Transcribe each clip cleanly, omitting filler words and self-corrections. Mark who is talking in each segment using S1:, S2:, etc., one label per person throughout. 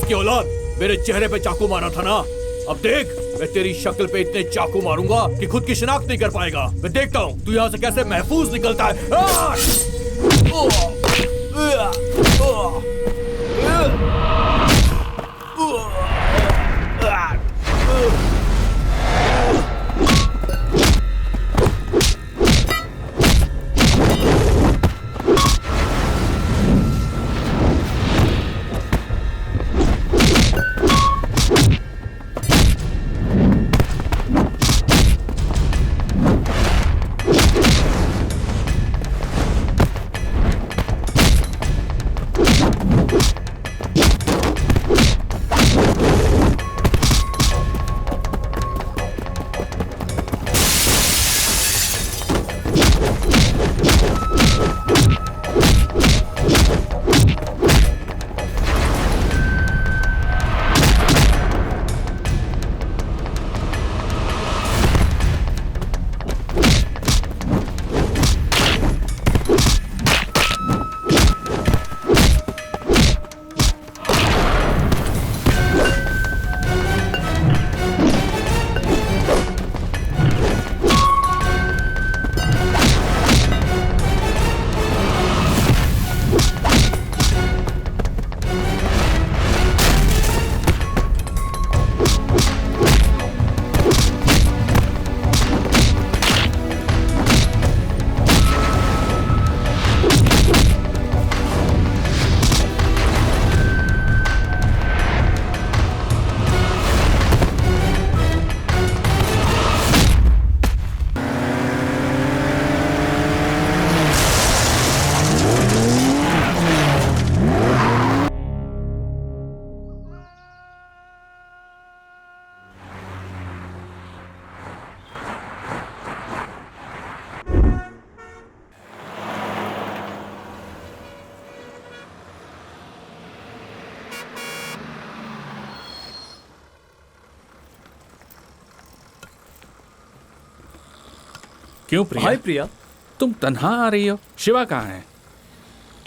S1: की औलाद, मेरे चेहरे पे चाकू मारा था ना। अब देख, मैं तेरी शक्ल पे इतने चाकू मारूंगा कि खुद की शिनाख्त नहीं कर पाएगा। मैं देखता हूँ तू यहाँ से कैसे महफूज निकलता है।
S2: क्यों प्रिया?
S3: हाय प्रिया,
S2: तुम तन्हा आ रही हो? शिवा कहाँ है?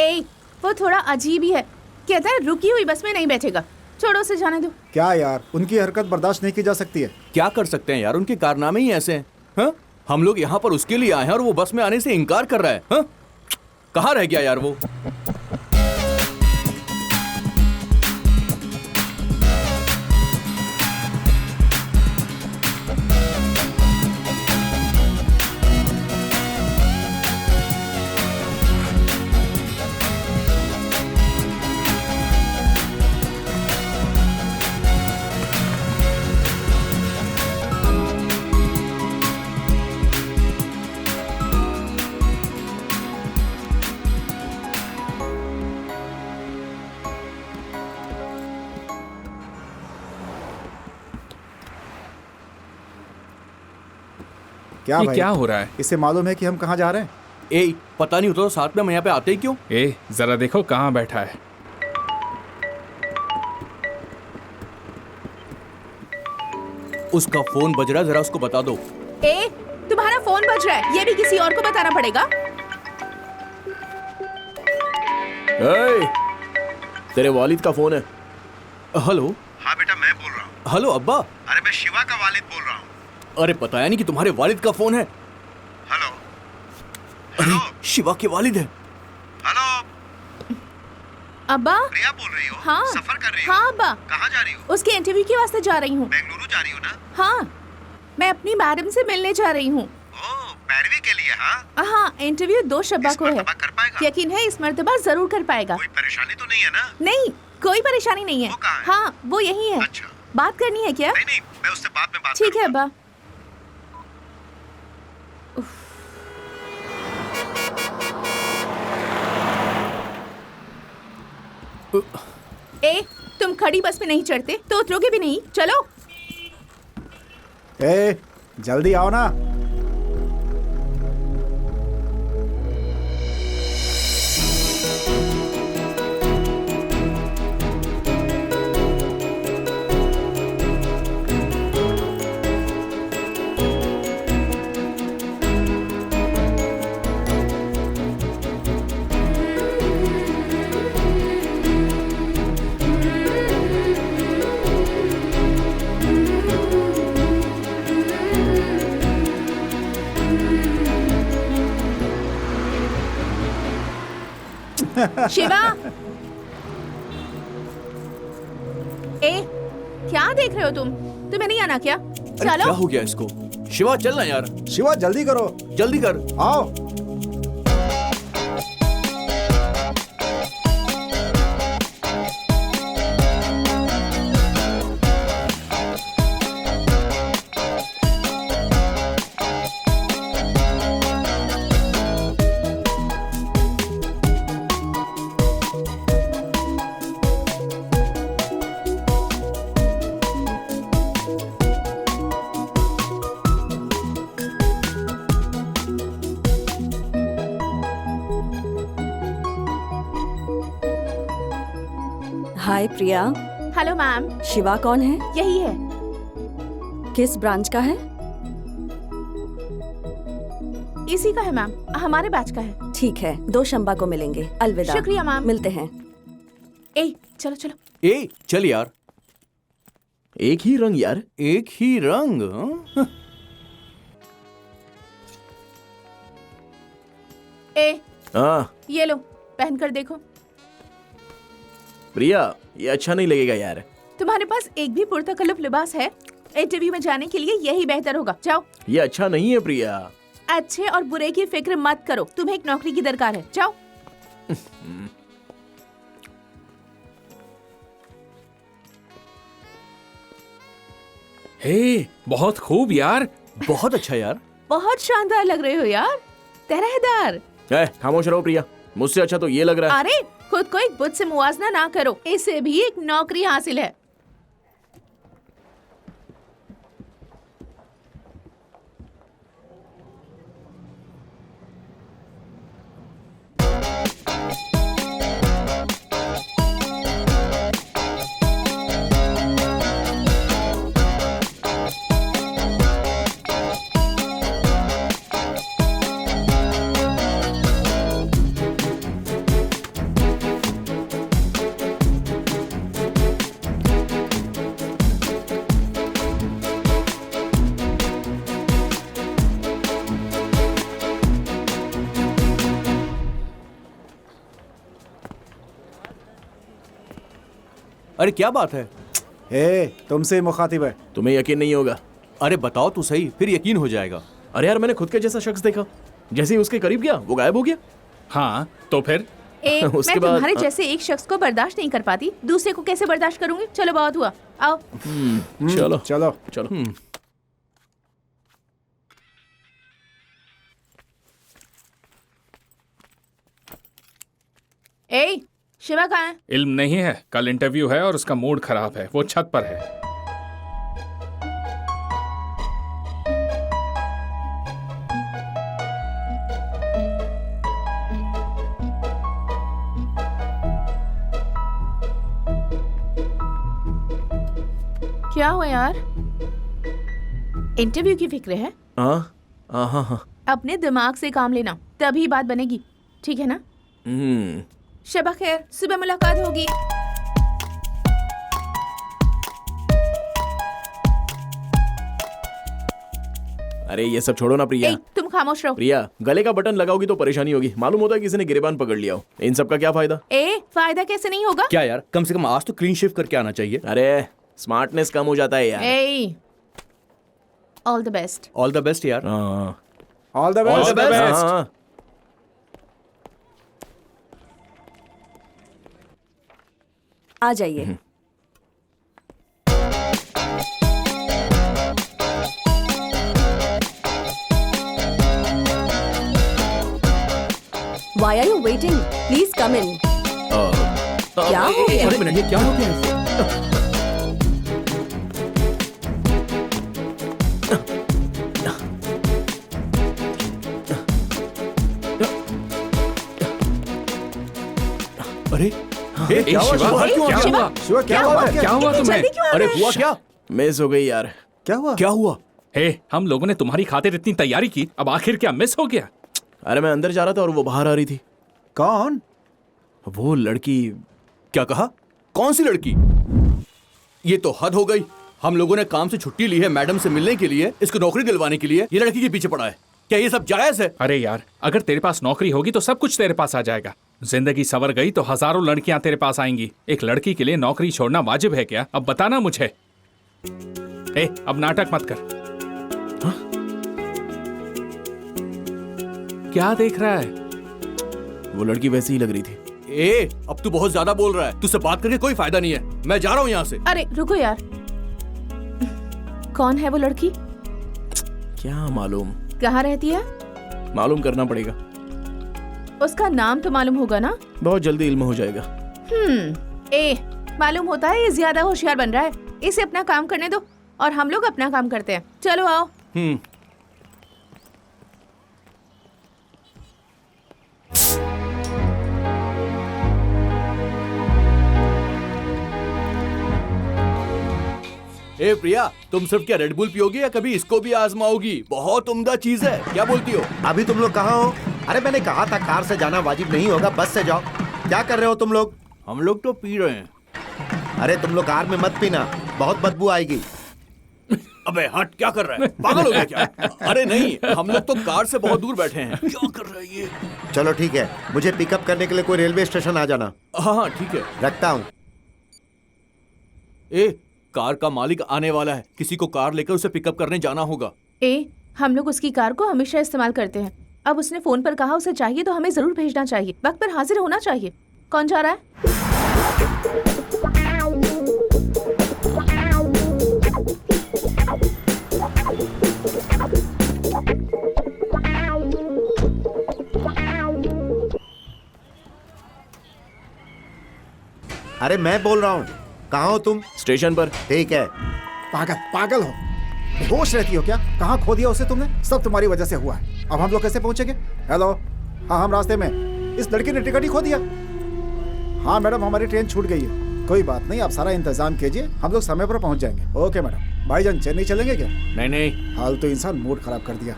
S4: ए, वो थोड़ा अजीब ही है। कहता है रुकी हुई बस में नहीं बैठेगा। छोड़ो उसे जाने दो।
S5: क्या यार, उनकी हरकत बर्दाश्त नहीं की जा सकती है।
S3: क्या कर सकते हैं यार, उनके कारनामे ही ऐसे हैं। हाँ? हम लोग यहाँ पर उसके लिए आए हैं और वो बस में आने से इनकार कर रहा है। हाँ? कहाँ रह गया यार वो?
S5: क्या
S2: ये
S5: भाई,
S2: क्या हो रहा है?
S5: इसे मालूम है कि हम कहाँ जा रहे हैं?
S3: ए, पता नहीं होता तो साथ में हम यहाँ पे आते ही क्यों?
S2: ए, जरा देखो कहाँ बैठा है।
S3: उसका फोन बज रहा है, जरा उसको बता दो।
S4: ए, तुम्हारा फोन बज रहा है, ये भी किसी और को बताना पड़ेगा।
S3: तेरे वालिद का फोन है। हेलो।
S6: हाँ बेटा, मैं बोल रहा हूँ।
S3: हेलो अब्बा।
S6: अरे मैं शिवा का वालिद बोल रहा हूँ।
S3: अरे बताया नहीं कि तुम्हारे वालिद का फोन है।
S6: हेलो।
S3: अरे शिवा के वालिद है।
S6: हेलो।
S4: अब्बा।
S6: प्रिया बोल रही हो?
S4: हाँ।
S6: सफर कर रही हो?
S4: हाँ अब्बा।
S6: कहाँ जा रही हो?
S4: उसके इंटरव्यू के वास्ते जा रही हूँ।
S6: बेंगलुरु जा रही हो ना?
S4: हाँ, मैं अपनी मैडम से मिलने जा रही हूँ।
S6: ओह, पैरवी के लिए? हाँ।
S4: हाँ, इंटरव्यू 2 शब्बा को है।
S6: कर पाएगा?
S4: यकीन है इस मर्तबा जरूर कर पाएगा।
S6: कोई परेशानी तो नहीं है ना?
S4: नहीं, कोई परेशानी नहीं है।
S6: वो कहाँ है?
S4: हाँ, वो यही है।
S6: अच्छा।
S4: बात करनी है क्या?
S6: नहीं नहीं, मैं उससे बाद में बात
S4: ठीक है अब्बा। ए, तुम खड़ी बस में नहीं चढ़ते तो उतरोगे भी नहीं। चलो।
S5: ए, जल्दी आओ ना।
S4: शिवा, ए, क्या देख रहे हो तुम? तुम्हें नहीं आना क्या?
S3: अरे क्या
S4: चलो।
S3: हो गया इसको? शिवा चल ना यार,
S5: शिवा जल्दी करो,
S3: जल्दी कर।
S5: आओ।
S7: हाय प्रिया,
S4: हेलो मैम,
S7: शिवा कौन है?
S4: यही है।
S7: किस ब्रांच का है?
S4: इसी का है मैम, हमारे बैच का है।
S7: ठीक है, 2 शंबा को मिलेंगे। अलविदा।
S4: शुक्रिया मैम।
S7: मिलते हैं।
S4: ए, चलो चलो।
S3: ए चल यार,
S8: एक ही रंग यार।
S3: एक ही रंग हाँ?
S4: ए,
S8: हाँ
S4: ये लो, पहन कर देखो।
S8: प्रिया, ये अच्छा नहीं लगेगा यार।
S4: तुम्हारे पास एक भी पुरतकल्लुफ लिबास है? इंटरव्यू में जाने के लिए यही बेहतर होगा। जाओ।
S8: ये अच्छा नहीं है प्रिया।
S4: अच्छे और बुरे की फिक्र मत करो, तुम्हें एक नौकरी की दरकार है। जाओ।
S2: हे, बहुत खूब यार।
S3: बहुत अच्छा यार।
S4: बहुत शानदार लग रहे हो यार, तरहदार।
S8: खामोश रहो प्रिया, मुझसे अच्छा तो ये लग रहा है।
S4: अरे, खुद को एक बुत से मुवाजना ना करो, इसे भी एक नौकरी हासिल है।
S3: अरे क्या बात है?
S5: तुमसे ही मुखातिब है।
S8: तुम्हें यकीन नहीं होगा।
S3: अरे बताओ तो सही, फिर यकीन हो जाएगा।
S8: अरे यार, मैंने खुद के जैसा शख्स देखा। जैसे ही उसके करीब गया वो गायब हो गया।
S2: हाँ, तो फिर?
S8: उसके
S4: मैं
S8: बाद
S4: तुम्हारे जैसे एक शख्स को बर्दाश्त नहीं कर पाती, दूसरे को कैसे बर्दाश्त करूंगी? चलो, बहुत हुआ, आओ।
S8: चलो
S5: चलो
S8: चलो।
S4: ए, शिवा कहाँ है?
S2: इल्म नहीं है, कल इंटरव्यू है और उसका मूड खराब है, वो छत पर है।
S4: क्या हुआ यार? इंटरव्यू की फिक्र है?
S8: हाँ हाँ हाँ हाँ।
S4: अपने दिमाग से काम लेना, तभी बात बनेगी, ठीक है ना? शबा खैर, सुबह मुलाकात होगी।
S8: अरे ये सब छोड़ो ना प्रिया।
S4: ए, तुम खामोश रहो।
S8: प्रिया, गले का बटन लगाओगी तो परेशानी होगी। मालूम होता है किसी ने गिरेबान पकड़ लिया हो। इन सब का क्या फायदा?
S4: फायदा कैसे नहीं होगा?
S3: क्या यार, कम से कम आज तो क्लीन शेव करके आना चाहिए।
S8: अरे स्मार्टनेस कम हो जाता है यार।
S4: All the best.
S3: All the best यार।
S5: All the
S3: All the best.
S8: हाँ।
S7: आ जाइए। Why are you waiting? Please come in. क्या हो गया?
S3: अरे मिनट, ये क्या हो गया इससे? अरे
S2: ए,
S3: क्या हुआ?
S2: शिवा,
S3: क्यों
S2: क्या
S3: क्या
S2: हुआ?
S5: शिवा क्या हुआ?
S2: क्या हुआ तुम्हें?
S4: जल्दी क्यों आ
S3: अरे
S4: रहे हो?
S3: हुआ क्या?
S8: मिस हो गई यार।
S5: क्या हुआ?
S3: क्या हुआ?
S2: हे, हम लोगों ने तुम्हारी खातिर इतनी तैयारी की, अब आखिर क्या मिस हो गया?
S8: अरे मैं अंदर जा रहा था और वो बाहर आ रही थी।
S5: कौन?
S8: वो लड़की।
S3: क्या कहा? कौन सी लड़की? ये तो हद हो गई। हम लोगों ने काम से छुट्टी ली है मैडम से मिलने के लिए, इसको नौकरी दिलवाने के लिए। ये लड़की के पीछे पड़ा है। क्या ये सब जायज है?
S2: अरे यार, अगर तेरे पास नौकरी होगी तो सब कुछ तेरे पास आ जाएगा। जिंदगी संवर गई तो हजारों लड़कियां तेरे पास आएंगी। एक लड़की के लिए नौकरी छोड़ना वाजिब है क्या? अब बताना मुझे। अब नाटक मत कर। हाँ? क्या देख रहा है?
S8: वो लड़की वैसी ही लग रही थी।
S3: अब तू बहुत ज्यादा बोल रहा है। तुझसे बात करके कोई फायदा नहीं है। मैं जा रहा हूँ यहाँ से।
S4: अरे रुको यार, कौन है वो लड़की?
S8: क्या मालूम,
S4: कहाँ रहती है?
S8: मालूम करना पड़ेगा।
S4: उसका नाम तो मालूम होगा ना?
S8: बहुत जल्दी इल्म हो जाएगा।
S4: मालूम होता है ये ज्यादा होशियार बन रहा है। इसे अपना काम करने दो और हम लोग अपना काम करते हैं। चलो आओ।
S3: प्रिया, तुम सिर्फ क्या रेड बुल पियोगी या कभी इसको भी आजमाओगी? बहुत उम्दा चीज है, क्या बोलती हो?
S9: अभी तुम लोग कहाँ हो? अरे मैंने कहा था कार से जाना वाजिब नहीं होगा, बस से जाओ। क्या कर रहे हो तुम लोग?
S3: हम लोग तो पी रहे हैं।
S9: अरे तुम लोग कार में मत पीना, बहुत बदबू आएगी।
S3: अबे हट, क्या कर रहा है? पागल हो गया क्या? अरे नहीं, हम लोग तो कार से बहुत दूर बैठे हैं। क्या कर रहा है ये?
S9: चलो ठीक है, मुझे पिकअप करने के लिए कोई रेलवे स्टेशन आ जाना।
S3: हाँ ठीक है,
S9: रखता हूँ।
S3: कार का मालिक आने वाला है। किसी को कार लेकर उसे पिकअप करने जाना होगा।
S4: हम लोग उसकी कार को हमेशा इस्तेमाल करते हैं। अब उसने फोन पर कहा उसे चाहिए तो हमें जरूर भेजना चाहिए। वक्त पर हाजिर होना चाहिए। कौन जा रहा है?
S9: अरे मैं बोल रहा हूँ, कहाँ हो तुम?
S8: स्टेशन पर।
S9: ठीक है।
S5: पागल पागल हो, होश रहती हो क्या? कहाँ खो दिया उसे तुमने? सब तुम्हारी वजह से हुआ है। अब हम लोग कैसे पहुंचेंगे? हेलो, हाँ हम रास्ते में। इस लड़की ने टिकट ही खो दिया। हाँ मैडम, हमारी ट्रेन छूट गई है। कोई बात नहीं, आप सारा इंतजाम कीजिए, हम लोग समय पर पहुंच जाएंगे। Okay madam. भाईजान चेन्नई चलेंगे क्या?
S3: नहीं।
S5: हाल तो इंसान मूड खराब कर दिया।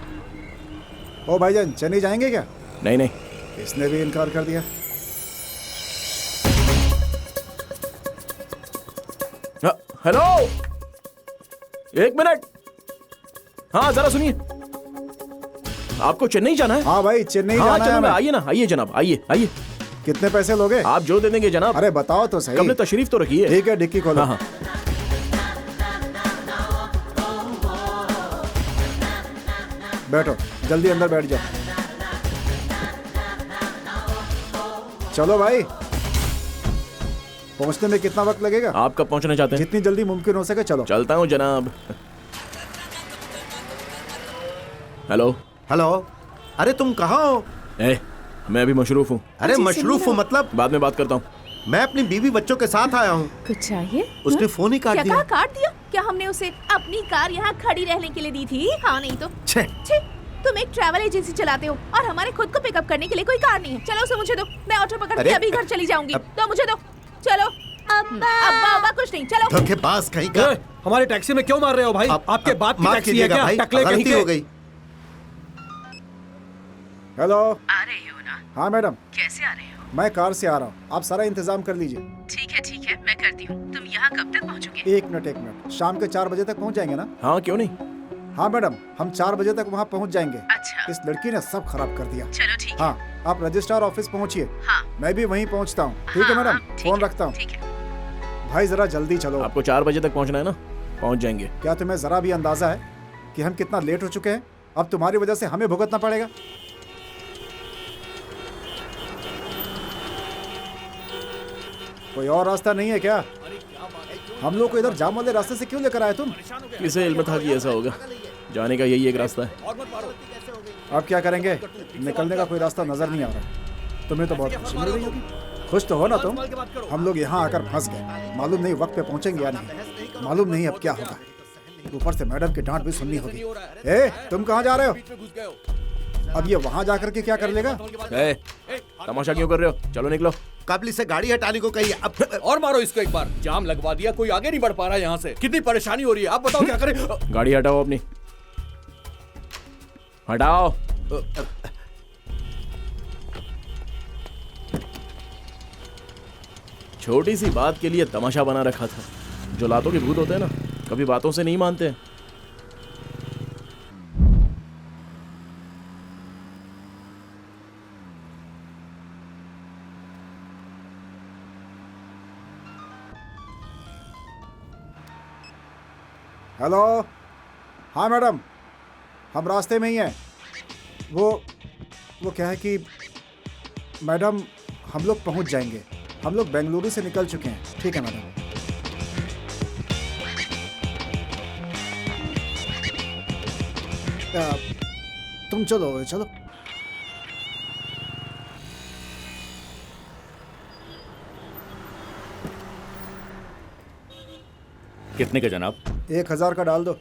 S5: ओ भाईजान चेन्नई जाएंगे क्या?
S8: नहीं।
S5: इसने भी इनकार कर दिया।
S8: हेलो, एक मिनट। हाँ जरा सुनिए, आपको चेन्नई जाना है?
S5: हाँ भाई, चेन्नई
S8: हाँ
S5: जाना है हमें।
S8: आइए ना, आइए जनाब, आइए।
S5: कितने पैसे लोगे?
S8: आप जो दे देंगे जनाब।
S5: अरे बताओ तो सही।
S8: हमने तशरीफ तो रखी है।
S5: ठीक है, डिक्की खोलो।
S8: हाँ।
S5: बैठो, जल्दी अंदर बैठ जाओ। चलो भाई, पहुंचने में कितना वक्त लगेगा?
S8: आप कब पहुंचना चाहते हैं?
S5: जितनी जल्दी मुमकिन हो सके। चलो
S8: चलता हूँ जनाब। हेलो।
S9: अरे तुम कहाँ हो?
S8: मैं अभी मशरूफ हूँ।
S9: अरे मशरूफ हो मतलब?
S8: बाद में बात करता हूँ।
S9: मैं अपनी बीवी बच्चों के साथ आया हूँ।
S4: कुछ चाहिए?
S9: उसने फोन ही काट
S4: क्या
S9: दिया।
S4: कहा काट दिया? क्या हमने उसे अपनी कार यहाँ खड़ी रहने के लिए दी थी? हाँ नहीं तो
S9: छे।
S4: तुम एक ट्रैवल एजेंसी चलाते हो और हमारे खुद को पिकअप करने के लिए कोई कार नहीं है। चलो उसे मुझे दो, मैं ऑटो पकड़ के अभी घर चली जाऊंगी। तो मुझे दो। चलो। अब्बा कुछ नहीं, चलो।
S9: धोखेबाज कहीं का।
S1: हमारे टैक्सी में क्यों मार रहे हो भाई? आपके बाप की
S9: माफ
S1: टैक्सी है
S9: कीजिएगा
S1: क्या?
S9: भाई,
S1: टकले कहीं
S9: गलती
S1: के।
S9: हो गई।
S5: हेलो।
S10: आ रहे हो ना?
S5: हाँ मैडम।
S10: कैसे आ रहे हो?
S5: मैं कार से आ रहा हूँ, आप सारा इंतजाम कर लीजिए।
S10: ठीक है, मैं करती हूँ। तुम यहाँ कब तक पहुँचोगे?
S5: एक मिनट, शाम के 4 बजे तक पहुँच जाएंगे ना?
S8: हाँ क्यों नहीं।
S5: हाँ मैडम, हम 4 बजे तक वहाँ पहुँच जाएंगे।
S10: अच्छा।
S5: इस लड़की ने सब खराब कर दिया।
S10: चलो ठीक है।
S5: हाँ, आप रजिस्ट्रार ऑफिस पहुँचिए।
S10: हाँ।
S5: मैं भी वहीं पहुँचता हूँ। ठीक है मैडम, फोन रखता हूँ।
S10: ठीक है।
S5: भाई जरा जल्दी चलो।
S8: आपको 4 बजे तक पहुंचना है ना? पहुंच जाएंगे।
S5: क्या तुम्हें जरा भी अंदाजा है कि हम कितना लेट हो चुके हैं? अब तुम्हारी वजह से हमें भुगतना पड़ेगा। कोई और रास्ता नहीं है क्या? हम लोग को इधर जाम वाले रास्ते से क्यों लेकर आए तुम?
S8: किसे इल्म था कि ऐसा होगा? जाने का यही एक रास्ता है।
S5: अब क्या करेंगे? निकलने का कोई रास्ता नजर नहीं आ रहा। तुम्हें तो बहुत खुशी मिल रही होगी। खुश तो हो ना तुम? हम लोग यहाँ आकर फंस गए। मालूम नहीं वक्त पे पहुँचेंगे या नहीं। मालूम नहीं अब क्या होगा। ऊपर से मैडम की डांट भी सुननी होगी। तुम कहाँ जा रहे हो? अब ये वहाँ जाकर के क्या कर लेगा?
S8: तमाशा क्यों कर रहे हो? चलो निकलो।
S9: काबली से गाड़ी हटाने को कही। अब
S3: और मारो इसको एक बार। जाम लगवा दिया, कोई आगे नहीं बढ़ पा रहा है यहाँ से। कितनी परेशानी हो रही है, आप बताओ क्या करें?
S8: गाड़ी हटाओ अपनी, हटाओ। छोटी सी बात के लिए तमाशा बना रखा था। जो लातों के भूत होते हैं ना, कभी बातों से नहीं मानते।
S5: हेलो, हाँ मैडम, हम रास्ते में ही हैं। वो क्या है कि मैडम हम लोग पहुंच जाएंगे। हम लोग बेंगलुरु से निकल चुके हैं। ठीक है मैडम। तुम चलो चलो।
S3: कितने का जनाब?
S5: 1000 का डाल दो।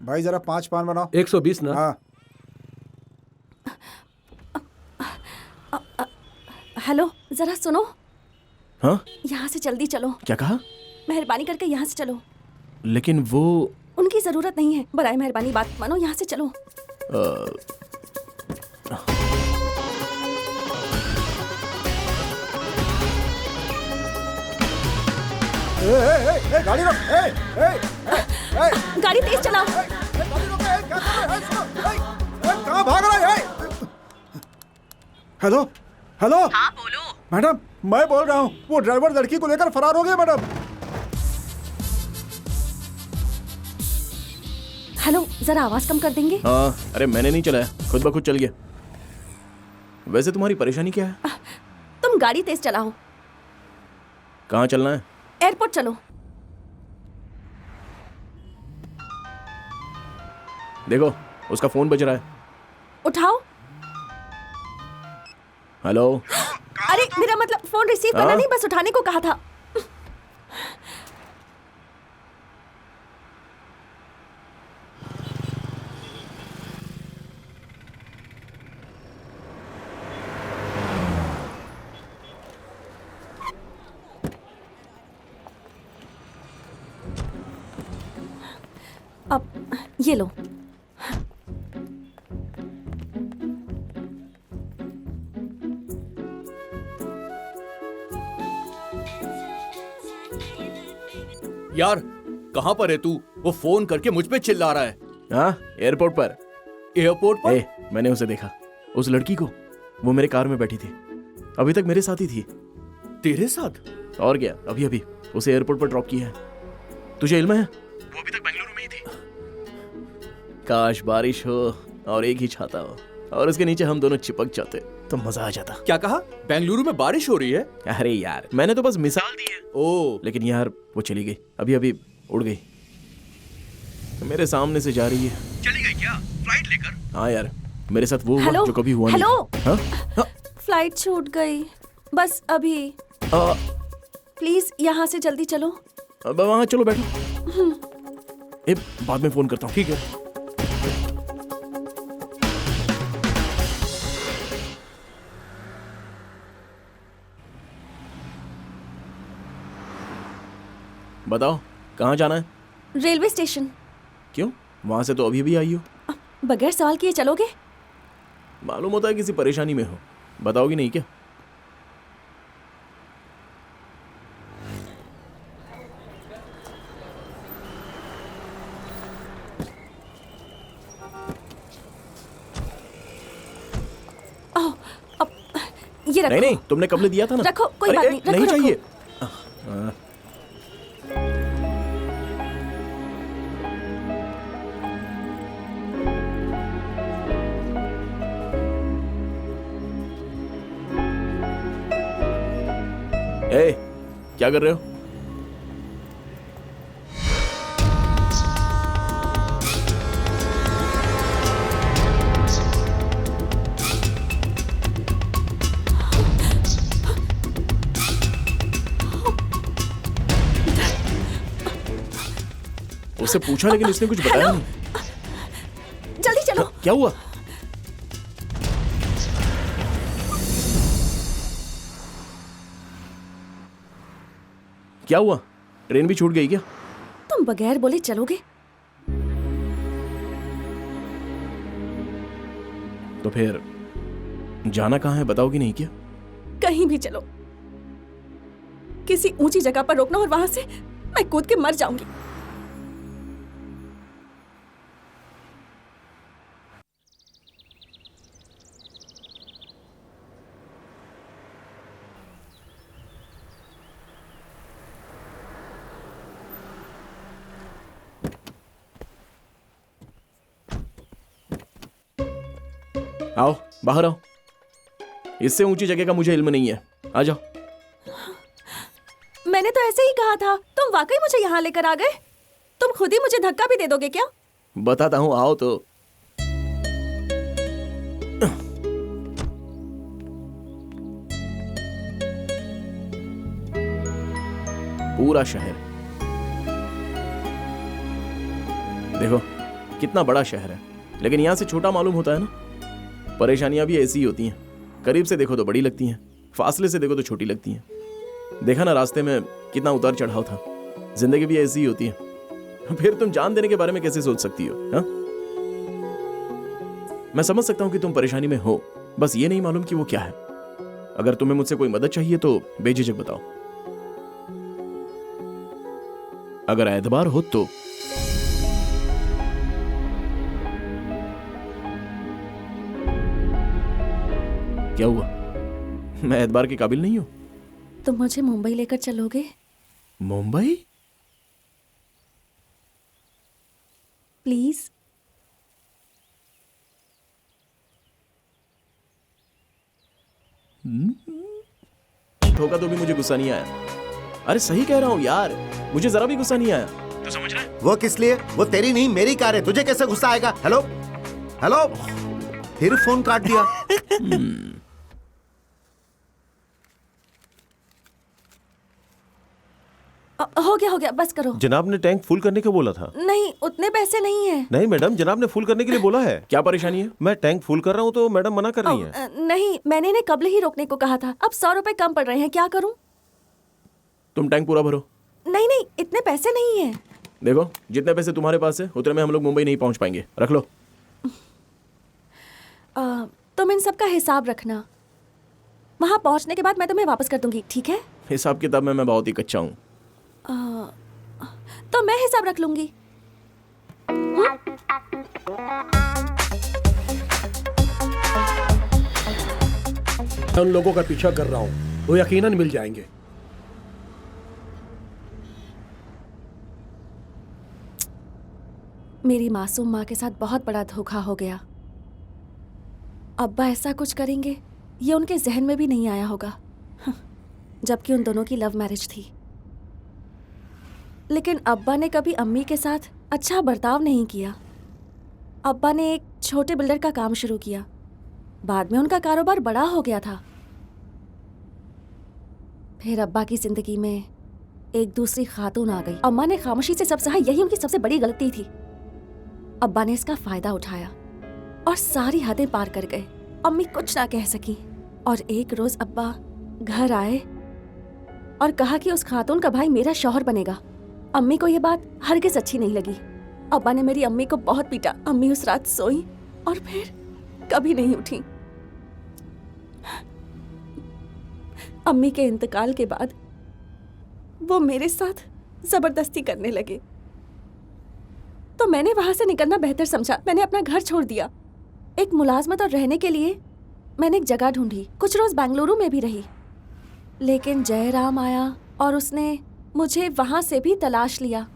S5: भाई जरा 5 पान बनाओ।
S11: 120 ना?
S5: हाँ।
S7: हेलो, जरा सुनो।
S8: हाँ?
S7: यहाँ से जल्दी चलो।
S8: क्या कहा?
S7: मेहरबानी करके यहाँ से चलो।
S8: लेकिन वो
S7: उनकी जरूरत नहीं है, बराए मेहरबानी बात मानो, यहाँ से चलो।
S5: गाड़ी रोक।
S7: गाड़ी तेज चलाओ।
S5: कहाँ भाग रहा है? Hello hello.
S10: हाँ बोलो।
S5: मैडम मैं बोल रहा हूँ, वो ड्राइवर लड़की को लेकर फरार हो गया मैडम।
S7: हेलो, जरा आवाज कम कर देंगे?
S8: हाँ, अरे मैंने नहीं चलाया, खुद ब खुद चल गया। वैसे तुम्हारी परेशानी क्या है?
S7: तुम गाड़ी तेज चलाओ।
S8: कहाँ चलना है?
S7: एयरपोर्ट चलो।
S8: देखो उसका फोन बज रहा है।
S7: उठाओ।
S8: हेलो।
S7: अरे मेरा मतलब फोन रिसीव करना नहीं, बस उठाने को कहा था। अब ये लो।
S3: यार कहाँ पर है तू? वो फोन करके मुझ पे चिल्ला रहा है।
S8: हाँ, एयरपोर्ट पर।
S3: एयरपोर्ट पर?
S8: मैंने उसे देखा, उस लड़की को। वो मेरे कार में बैठी थी, अभी तक मेरे साथ ही थी।
S3: तेरे साथ?
S8: और क्या, अभी अभी उसे एयरपोर्ट पर ड्रॉप किया है। तुझे इल्म है वो अभी तक बेंगलुरु में ही थी। काश बारिश हो और एक ही छाता हो और उसके नीचे हम दोनों चिपक जाते तो मजा आ जाता।
S3: क्या कहा? बेंगलुरु में बारिश हो रही है?
S8: अरे यार, मैंने तो बस मिसाल दी है।
S3: ओ,
S8: लेकिन यार वो चली गई, अभी अभी उड़ गई, मेरे सामने से जा रही है।
S6: चली गई क्या? फ्लाइट लेकर?
S8: हाँ यार, मेरे साथ वो हुआ
S7: हेलो,
S8: जो कभी हुआ नहीं।
S7: हेलो।
S8: हाँ?
S7: फ्लाइट छूट गई, बस अभी। प्लीज यहाँ से जल्दी चलो।
S8: अब वहाँ चलो, बैठो। बाद में फोन करता हूँ।
S3: ठीक है।
S8: बताओ कहाँ जाना है?
S7: Railway station.
S8: क्यों? वहां से तो अभी भी आई हो।
S7: बगैर सवाल किए चलोगे?
S8: मालूम होता है किसी परेशानी में हो। बताओगी नहीं क्या?
S7: अब ये रखो।
S8: नहीं, तुमने कब ले दिया था ना।
S7: रखो, कोई बात नहीं, रखो,
S8: नहीं
S7: रखो।
S8: चाहिए। क्या कर रहे हो? उससे पूछा लेकिन इसने कुछ बताया नहीं।
S7: जल्दी चलो।
S8: क्या हुआ? क्या हुआ? ट्रेन भी छूट गई क्या?
S7: तुम बगैर बोले चलोगे?
S8: तो फिर जाना कहाँ है, बताओगी नहीं क्या?
S7: कहीं भी चलो, किसी ऊंची जगह पर रोकना और वहां से मैं कूद के मर जाऊंगी।
S8: आओ बाहर आओ। इससे ऊंची जगह का मुझे इल्म नहीं है, आ जाओ।
S7: मैंने तो ऐसे ही कहा था, तुम वाकई मुझे यहाँ लेकर आ गए। तुम खुद ही मुझे धक्का भी दे दोगे क्या?
S8: बताता हूँ, आओ तो। पूरा शहर देखो, कितना बड़ा शहर है, लेकिन यहां से छोटा मालूम होता है ना। परेशानियां भी ऐसी ही होती हैं, करीब से देखो तो बड़ी लगती हैं, फासले से देखो तो छोटी लगती हैं। देखा ना रास्ते में कितना उतार चढ़ाव था। जिंदगी भी ऐसी ही होती है। फिर तुम जान देने के बारे में कैसे सोच सकती हो? हा? मैं समझ सकता हूं कि तुम परेशानी में हो, बस ये नहीं मालूम कि वो क्या है। अगर तुम्हें मुझसे कोई मदद चाहिए तो बेझिझक बताओ। अगर एतबार हो तो। क्या हुआ? मैं एतबार के काबिल नहीं हूं?
S7: तुम मुझे मुंबई लेकर चलोगे?
S8: मुंबई?
S7: प्लीज।
S8: धोखा तो भी मुझे गुस्सा नहीं आया। अरे सही कह रहा हूं यार, मुझे जरा भी गुस्सा नहीं आया।
S9: तू समझ रहा है? वो किस लिए? वो तेरी नहीं मेरी कार है, तुझे कैसे गुस्सा आएगा? हेलो हेलो, फिर फोन काट दिया।
S7: हो गया, बस करो।
S11: जनाब ने टैंक फुल करने को बोला था।
S7: नहीं, उतने पैसे नहीं है।
S11: नहीं मैडम, जनाब ने फुल करने के लिए बोला है।
S8: क्या परेशानी है?
S11: मैं टैंक फुल कर रहा हूँ तो मैडम मना कर रही है।
S7: नहीं, मैंने इन्हें कब ही रोकने को कहा था। अब 100 रुपए कम पड़ रहे हैं, क्या करूं?
S8: तुम टैंक पूरा भरो।
S7: नहीं, इतने पैसे नहीं है।
S8: देखो, जितने पैसे तुम्हारे पास है उतने में हम लोग मुंबई नहीं पहुंच पाएंगे। रख लो।
S7: तुम इन सब का हिसाब रखना। वहां पहुंचने के बाद मैं तुम्हें वापस कर दूंगी, ठीक है?
S8: हिसाब किताब में मैं बहुत ही कच्चा हूँ।
S7: तो मैं हिसाब रख लूंगी।
S12: मैं उन लोगों का पीछा कर रहा हूँ, वो यकीनन मिल जाएंगे।
S7: मेरी मासूम माँ के साथ बहुत बड़ा धोखा हो गया। अब्बा ऐसा कुछ करेंगे ये उनके जहन में भी नहीं आया होगा, जबकि उन दोनों की लव मैरिज थी। लेकिन अब्बा ने कभी अम्मी के साथ अच्छा बर्ताव नहीं किया। अब्बा ने एक छोटे बिल्डर का काम शुरू किया, बाद में उनका कारोबार बड़ा हो गया था। फिर अब्बा की जिंदगी में एक दूसरी खातून आ गई। अम्मा ने खामोशी से सब सहा, यही उनकी सबसे बड़ी गलती थी। अब्बा ने इसका फायदा उठाया और सारी हदें पार कर गए। अम्मी कुछ ना कह सकी और एक रोज अब्बा घर आए और कहा कि उस खातून का भाई मेरा शौहर बनेगा। अम्मी को यह बात हरगिज अच्छी नहीं लगी। अब्बा ने मेरी अम्मी को बहुत पीटा। अम्मी उस रात सोई और फिर कभी नहीं उठी। अम्मी के इंतकाल के बाद वो मेरे साथ जबरदस्ती करने लगे, तो मैंने वहां से निकलना बेहतर समझा। मैंने अपना घर छोड़ दिया। एक मुलाजमत और रहने के लिए मैंने एक जगह ढूंढी। कुछ रोज बेंगलुरु में भी रही, लेकिन जयराम आया और उसने मुझे वहां से भी तलाश लिया।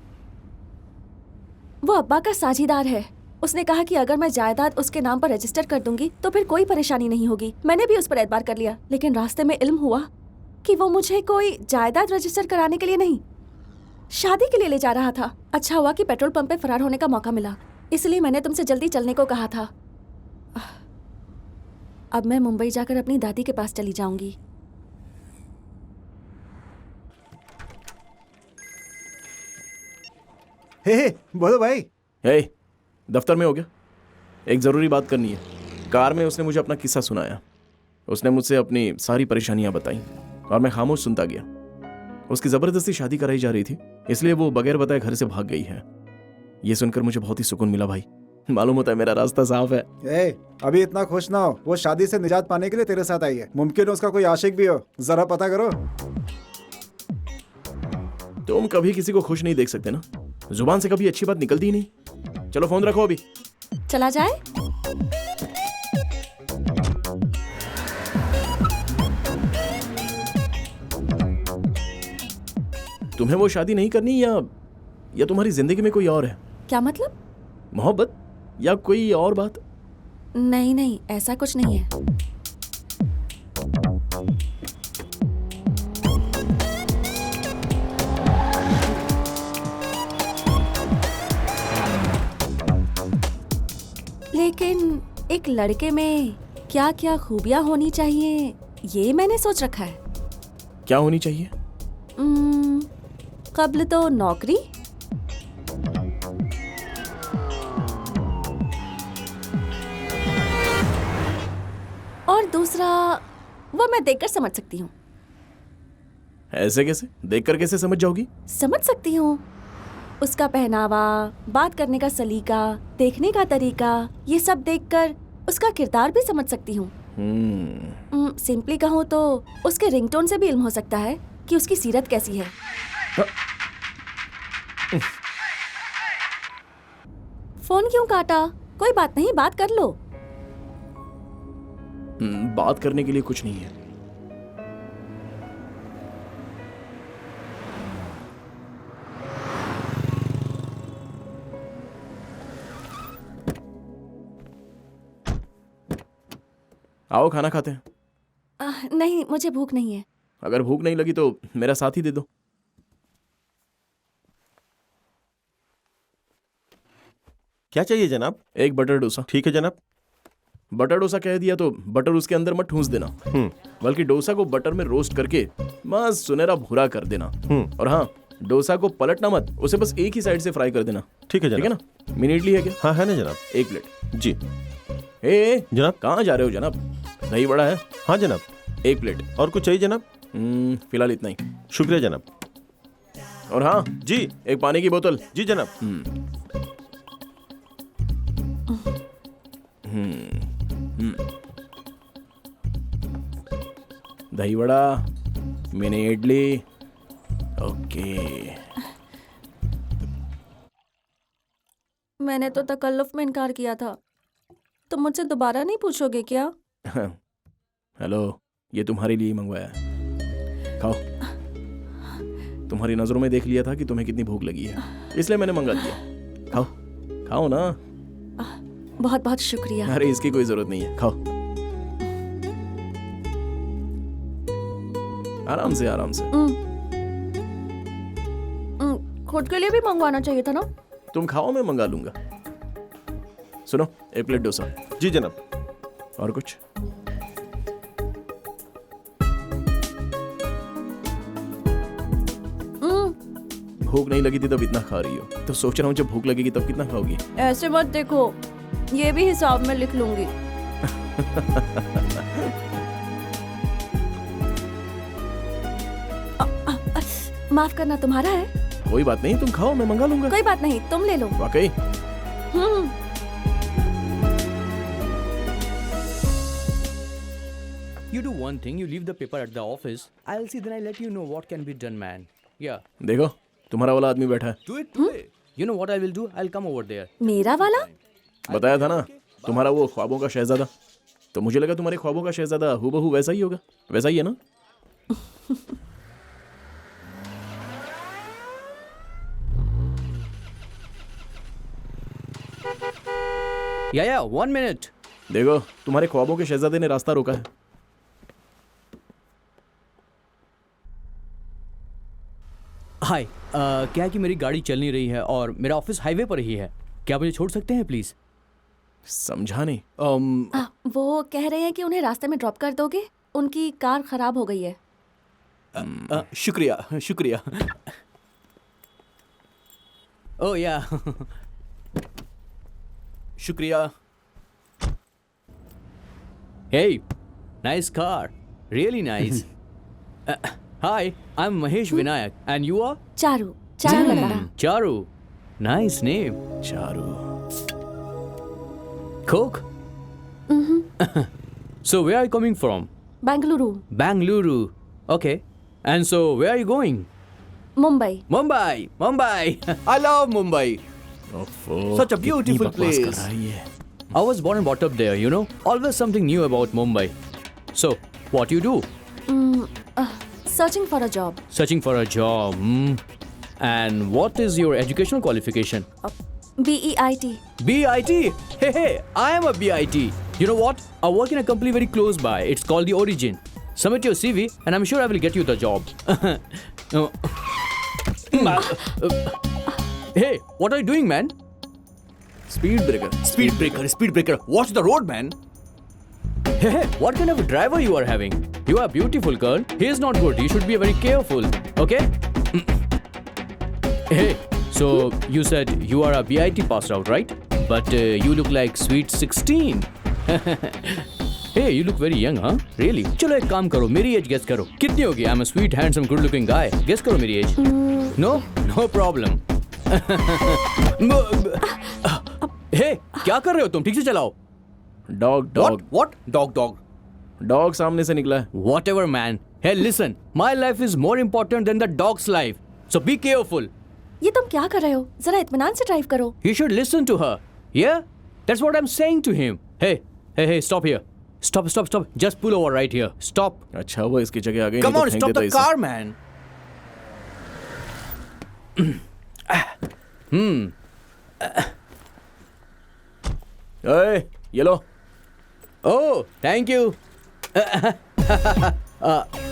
S7: वो अब्बा का साझीदार है। उसने कहा कि अगर मैं जायदाद उसके नाम पर रजिस्टर कर दूंगी तो फिर कोई परेशानी नहीं होगी। मैंने भी उस पर एतबार कर लिया, लेकिन रास्ते में इल्म हुआ कि वो मुझे कोई जायदाद रजिस्टर कराने के लिए नहीं, शादी के लिए ले जा रहा था। अच्छा हुआ कि पेट्रोल पंप पे फरार होने का मौका मिला, इसलिए मैंने तुमसे जल्दी चलने को कहा था। अब मैं मुंबई जाकर अपनी दादी के पास चली जाऊंगी।
S5: हे बोलो भाई।
S8: हे, दफ्तर में हो गया? एक ज़रूरी बात करनी है। कार में उसने मुझे अपना किस्सा सुनाया। उसने मुझसे अपनी सारी परेशानियां बताई और मैं खामोश सुनता गया। उसकी ज़बरदस्ती शादी कराई जा रही थी, इसलिए वो बगैर बताए घर से भाग गई है। ये सुनकर मुझे बहुत ही सुकून मिला भाई। मालूम होता है मेरा रास्ता साफ है।
S5: अभी इतना खुश ना हो। वो शादी से निजात पाने के लिए तेरे साथ आई है। मुमकिन है उसका कोई आशिक भी हो, जरा पता करो।
S8: तुम कभी किसी को खुश नहीं देख सकते ना। जुबान से कभी अच्छी बात निकलती ही नहीं। चलो फोन रखो, अभी
S7: चला जाए।
S8: तुम्हें वो शादी नहीं करनी या तुम्हारी जिंदगी में कोई और है?
S7: क्या मतलब?
S8: मोहब्बत या कोई और बात?
S7: नहीं नहीं, ऐसा कुछ नहीं है। लेकिन एक लड़के में क्या क्या खूबियां होनी चाहिए, ये मैंने सोच रखा है।
S8: क्या होनी चाहिए?
S7: कब्ल तो नौकरी, और दूसरा वो मैं देखकर समझ सकती हूँ।
S8: ऐसे कैसे? देखकर कैसे समझ जाओगी?
S7: समझ सकती हूँ, उसका पहनावा, बात करने का सलीका, देखने का तरीका, ये सब देखकर उसका किरदार भी समझ सकती हूँ। सिंपली कहूँ तो उसके रिंगटोन से भी इल्म हो सकता है कि उसकी सीरत कैसी है। फोन क्यों काटा? कोई बात नहीं, बात कर लो।
S8: बात करने के लिए कुछ नहीं है। आओ खाना खाते हैं।
S7: नहीं, मुझे भूख नहीं है।
S8: अगर भूख नहीं लगी तो मेरा साथ ही दे दो।
S11: क्या चाहिए जनाब?
S8: एक बटर डोसा।
S11: ठीक है जनाब।
S8: बटर डोसा कह दिया तो बटर उसके अंदर मत ठूंस देना, बल्कि डोसा को बटर में रोस्ट करके बस सुनहरा भूरा कर देना। और हाँ, डोसा को पलटना मत, उसे बस एक ही साइड से फ्राई कर देना।
S11: ठीक है जनाब।
S8: ठीक है ना? मिनी इडली है क्या?
S11: हाँ है ना जनाब।
S8: एक प्लेट।
S11: जी।
S8: ए
S11: जनाब।
S8: कहाँ जा रहे हो जनाब? दही बड़ा है?
S11: हाँ जनाब।
S8: एक प्लेट।
S11: और कुछ चाहिए जनाब?
S8: फिलहाल इतना ही।
S11: शुक्रिया जनाब।
S8: और हाँ
S11: जी,
S8: एक पानी की बोतल।
S11: जी जनाब।
S8: दही बड़ा, मिनी इडली। ओके।
S7: मैंने तो तकल्लुफ में इनकार किया था, तुम मुझसे दोबारा नहीं पूछोगे क्या?
S8: हेलो, ये तुम्हारे लिए मंगवाया है, खाओ। तुम्हारी नजरों में देख लिया था कि तुम्हें कितनी भूख लगी है, इसलिए मैंने मंगा दिया। खाओ खाओ ना।
S7: बहुत बहुत शुक्रिया।
S8: अरे इसकी कोई जरूरत नहीं है, खाओ आराम से आराम से।
S7: खुद के लिए भी मंगवाना चाहिए था ना।
S8: तुम खाओ, मैं मंगा लूंगा। सुनो, एक प्लेट डोसा।
S11: जी जनाब।
S8: और कुछ? भूख नहीं लगी थी तब इतना खा रही हो, तो सोच रहा हूँ जब भूख लगेगी तब कितना खाओगी?
S7: ऐसे मत देखो, ये भी हिसाब में लिख लूंगी। माफ करना, तुम्हारा है?
S8: कोई बात नहीं, तुम खाओ, मैं मंगा लूंगा।
S7: कोई बात नहीं, तुम ले लो।
S8: वाकई?
S3: You do one thing, you leave the paper at the office. I'll see, then I'll let you know what can be done, man. Yeah.
S8: देखो, तुम्हारा वाला आदमी बैठा है।
S3: Do it today. You know what I will do? I'll come over there.
S7: मेरा वाला?
S8: बताया था ना, तुम्हारा वो ख्वाबों का शहजादा। तो मुझे लगा तुम्हारे ख्वाबों का शहजादा हूबहू वैसा ही होगा। वैसा ही है ना?
S3: Yeah, 1 minute.
S8: देखो, तुम्हारे ख्वाबों के शहजादे ने रास्ता रोका है।
S3: हाय, क्या है कि मेरी गाड़ी चल नहीं रही है और मेरा ऑफिस हाईवे पर ही है। क्या मुझे छोड़ सकते हैं प्लीज?
S8: समझा नहीं।
S7: वो कह रहे हैं कि उन्हें रास्ते में ड्रॉप कर दोगे, उनकी कार खराब हो गई है।
S3: शुक्रिया शुक्रिया। ओह या। शुक्रिया। Hey, nice car. Really nice. Hi, I'm Mahesh Vinayak, and you are?
S7: Charu. Charu लग रहा।
S3: Charu. Nice name.
S8: Charu.
S3: Coke? So where are you coming from?
S7: Bengaluru.
S3: Bangalore. Okay. And so where are you going?
S7: Mumbai.
S3: Mumbai. Mumbai.
S1: I love Mumbai.
S3: Such a beautiful place. I was born and brought up there, you know. Always something new about Mumbai. So, what you do?
S7: Searching for a job.
S3: Searching for a job. And what is your educational qualification?
S7: BEIT.
S3: BIT? Hey, I am a BIT. You know what? I work in a company very close by. It's called The Origin. Submit your CV and I'm sure I will get you the job. Hey, what are you doing, man?
S8: Speed breaker
S3: Speed breaker, speed breaker. Watch the road, man. Hey, what kind of a driver you are having? You are a beautiful girl. He is not good. You should be very careful. Okay? Hey, so you said you are a BIT passed out, right? But you look like sweet 16. Hey, you look very young, huh? Really? चलो एक काम करो, मेरी as guess करो. कितनी होगी? I'm a sweet, handsome, good-looking guy. Guess करो मेरी as. No? No problem. Hey, क्या कर रहे हो तुम? ठीक से चलाओ.
S8: Dog dog
S3: What? Dog.
S8: Dog सामने से निकला है.
S3: Whatever, man. Hey, listen. My life is more important than the dog's life. So be careful.
S7: ये तुम क्या कर रहे हो? जरा इत्मीनान से ड्राइव करो.
S3: You should listen to her. Yeah? That's what I'm saying to him. Hey, stop here. Stop. Just pull over right here. Stop.
S8: अच्छा वो इसकी जगह आ गई.
S3: Come
S8: नहीं तो
S3: on,
S8: फेंक
S3: stop
S8: देता
S3: the
S8: इसे.
S3: car, man.
S8: ओए, ये लो.
S3: Oh, thank you.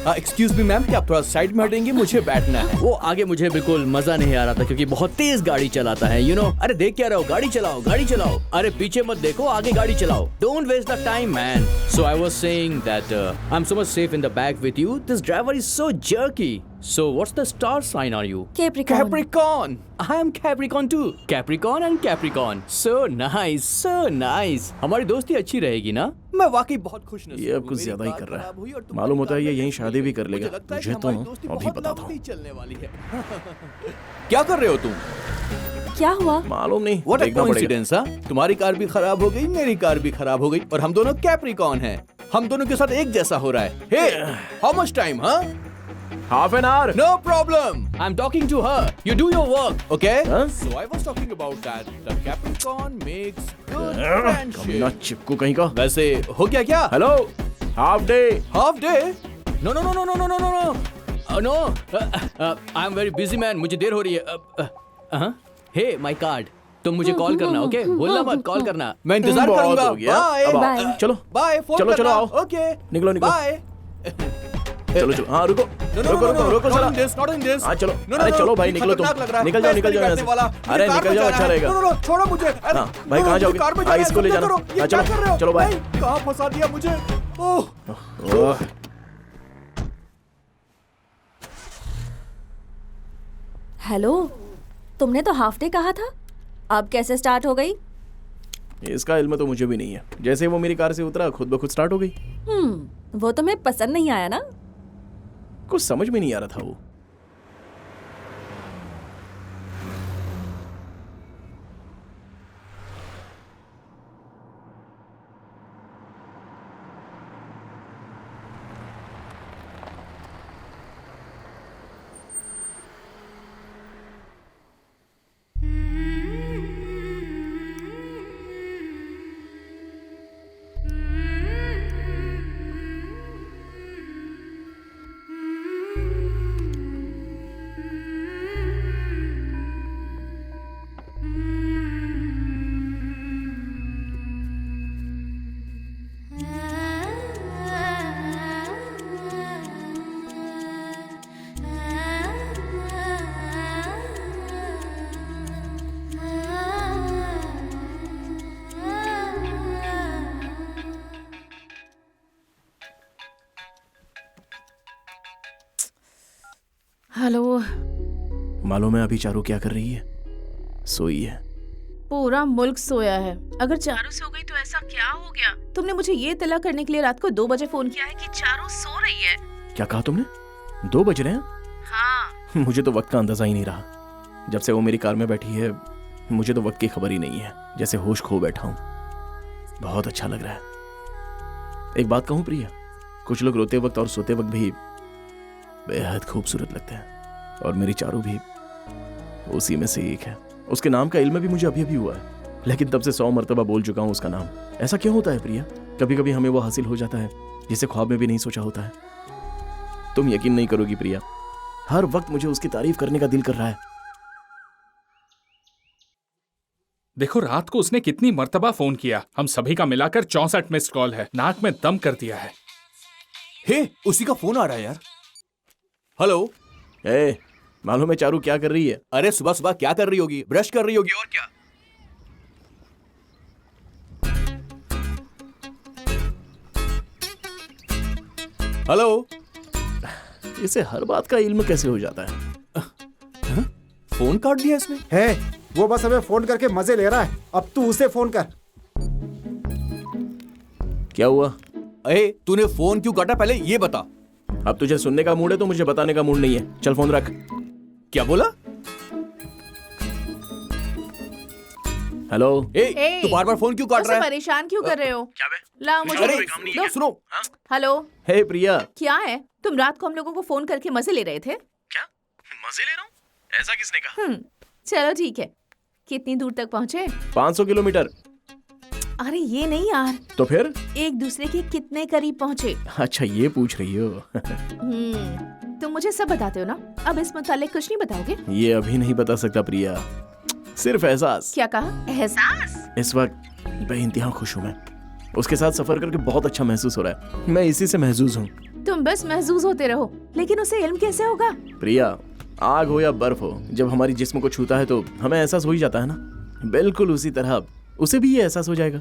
S3: Excuse me ma'am, क्या आप थोड़ा साइड में हटेंगे? मुझे बैठना है. वो आगे मुझे बिल्कुल मजा नहीं आ रहा था क्योंकि बहुत तेज गाड़ी चलाता है, you know. अरे देख क्या रहे हो? गाड़ी चलाओ. अरे पीछे मत देखो, आगे गाड़ी चलाओ. Don't waste the time, man. So I was saying that I'm so much safe in the back with you. This driver is so jerky. So what's the star sign are you?
S7: Capricorn.
S3: Capricorn. I am Capricorn too. Capricorn and Capricorn. So nice. हमारी दोस्ती अच्छी रहेगी ना? मैं वाकई बहुत खुश नसीब हूँ.
S8: ये अब कुछ ज्यादा ही कर रहा है. मालूम होता है ये यहीं शादी भी कर लेगा. मुझे तो अभी बताता हूँ.
S3: चलने वाली है. क्या कर रहे हो तुम?
S7: क्या हुआ?
S8: मालूम नहीं.
S3: What a
S8: देखना पड़ेगा.
S3: coincidence, हाँ? तुम्हारी कार भी खराब हो गई, मेरी कार भी खराब हो गई और हम दोनों कैप्रिकॉर्न हैं. हम दोनों के साथ एक जैसा हो रहा है. Hey, how much time, huh?
S8: Half an hour.
S3: No problem. I'm talking to her. You do your work, okay?
S8: Huh?
S3: So I was talking about that. The Capricorn makes good
S8: कमीना
S3: friendship.
S8: चिपकू कहीं का.
S3: वैसे हो गया क्या?
S8: Hello. Half day.
S3: Half day? No. No. I'm very busy man. मुझे देर हो रही है. Hey, my card. तुम मुझे कॉल करना, ओके? भूलना मत कॉल करना. मैं इंतजार
S8: बहुत
S3: करूंगा.
S8: हो गया.
S3: Bye.
S8: अब आओ.
S7: Bye.
S8: चलो.
S3: Bye. फोन
S8: चलो,
S3: करना.
S8: आओ.
S3: Okay.
S8: निकलो.
S3: Bye.
S8: चलो. हाँ रुको. रुको
S3: Not
S8: जरा.
S3: in this. Not in this.
S8: हाँ चलो.
S3: No,
S8: अरे चलो भाई
S3: ये
S8: निकलो तुम.
S3: खतरनाक लग रहा है.
S8: निकल
S3: मैं
S8: जाओ
S3: इसमें
S8: यहाँ
S3: बैठने वाला.
S8: से. अरे
S3: मेरी कार
S8: निकल
S3: में
S8: जाओ,
S3: जाना
S8: अच्छा
S3: है.
S8: रहेगा.
S3: No, छोड़ो मुझे. अरे,
S8: हाँ, भाई
S3: no,
S8: कहाँ
S3: मुझे
S8: जाओगे?
S3: कार में
S8: हाँ,
S3: जाना है.
S8: इसको ले
S3: तुम
S8: जाना.
S3: करो. ये
S8: हाँ,
S3: क्या
S8: चलो.
S3: कर रहे हो?
S8: चलो, बाय.
S3: नहीं, कहाँ फंसा दिया मुझे? ओह.
S7: हेलो, तुमने तो हाफ डे कहा था. अब कैसे स्टार्ट हो गई?
S8: इसका इल्म तो मुझे भी नहीं है. जैसे वो मेरी कार से उतरा खुद ब खुद स्टार्ट हो गई.
S7: वो तुम्हें पसंद नहीं आया ना?
S8: कुछ समझ में नहीं आ रहा था वो.
S4: हेलो.
S8: मालूम है अभी चारू क्या कर रही है? सोई है.
S4: पूरा मुल्क सोया है. अगर चारों सो गई तो ऐसा क्या हो गया? तुमने मुझे ये तला करने के लिए रात को 2 बजे फोन किया है कि चारों सो रही है.
S8: क्या कहा तुमने? 2 बज रहे हैं?
S4: हाँ.
S8: मुझे तो वक्त का अंदाजा ही नहीं रहा. जब से वो मेरी कार में बैठी है मुझे तो वक्त की खबर ही नहीं है. जैसे होश खो बैठा हूँ. बहुत अच्छा लग रहा है. एक बात कहूँ प्रिया, कुछ लोग रोते वक्त और सोते वक्त भी बेहद खूबसूरत लगते हैं और मेरी चारू भी उसी में से एक है. उसके नाम का इल्म भी मुझे अभी अभी हुआ है, लेकिन तब से 100 मरतबा बोल चुका हूँ उसका नाम. ऐसा क्यों होता है प्रिया? कभी कभी हमें वो हासिल हो जाता है जिसे ख्वाब में भी नहीं सोचा होता है. तुम यकीन नहीं करोगी प्रिया, हर वक्त मुझे उसकी तारीफ करने का दिल कर रहा है.
S2: देखो रात को उसने कितनी मर्तबा फोन किया। हम सभी का मिलाकर 64 मिस्ड कॉल है। नाक में दम कर दिया है।
S1: हे, उसी का फोन आ रहा है यार। हेलो।
S8: ए, मालूम है चारू क्या कर रही है?
S1: अरे सुबह सुबह क्या कर रही होगी? ब्रश कर रही होगी और क्या। हेलो।
S8: इसे हर बात का इल्म कैसे हो जाता है?
S1: फोन काट दिया इसने।
S5: है, वो बस हमें फोन करके मजे ले रहा है। अब तू उसे फोन कर।
S8: क्या हुआ?
S1: अरे तूने फोन क्यों काटा पहले ये बता।
S8: अब तुझे सुनने का मूड है तो मुझे बताने का मूड नहीं है। चल फोन रख।
S1: क्या बोला?
S8: हेलो।
S1: तू बार बार फोन क्यों काट रहा है?
S4: परेशान क्यों कर रहे हो?
S8: क्या बे?
S4: लाओ मुझे दो।
S1: सुनो।
S4: हेलो।
S8: हे प्रिया।
S4: क्या है? तुम रात को हम लोगों को फोन करके मजे ले रहे थे?
S8: क्या मजे ले रहा हूँ? ऐसा किसने कहा?
S4: चलो ठीक है। कितनी दूर तक पहुँचे?
S8: 500 किलोमीटर।
S4: अरे ये नहीं यार।
S8: तो फिर?
S4: एक दूसरे के कितने करीब पहुँचे?
S8: अच्छा ये पूछ रही हो।
S4: तुम मुझे सब बताते हो ना? अब इस मुतालिक कुछ नहीं बताओगे?
S8: ये अभी नहीं बता सकता प्रिया, सिर्फ एहसास।
S4: क्या कहा? एहसास?
S8: इस वक्त बेइंतहा खुश हूँ मैं। उसके साथ सफर करके बहुत अच्छा महसूस हो रहा है। मैं इसी से महसूस हूँ।
S4: तुम बस महसूस होते रहो, लेकिन उसे इल्म कैसे होगा?
S8: प्रिया, आग हो या बर्फ हो, जब हमारी जिस्म को छूता है तो हमें एहसास हो ही जाता है ना। बिल्कुल उसी तरह उसे भी ये एहसास हो जाएगा।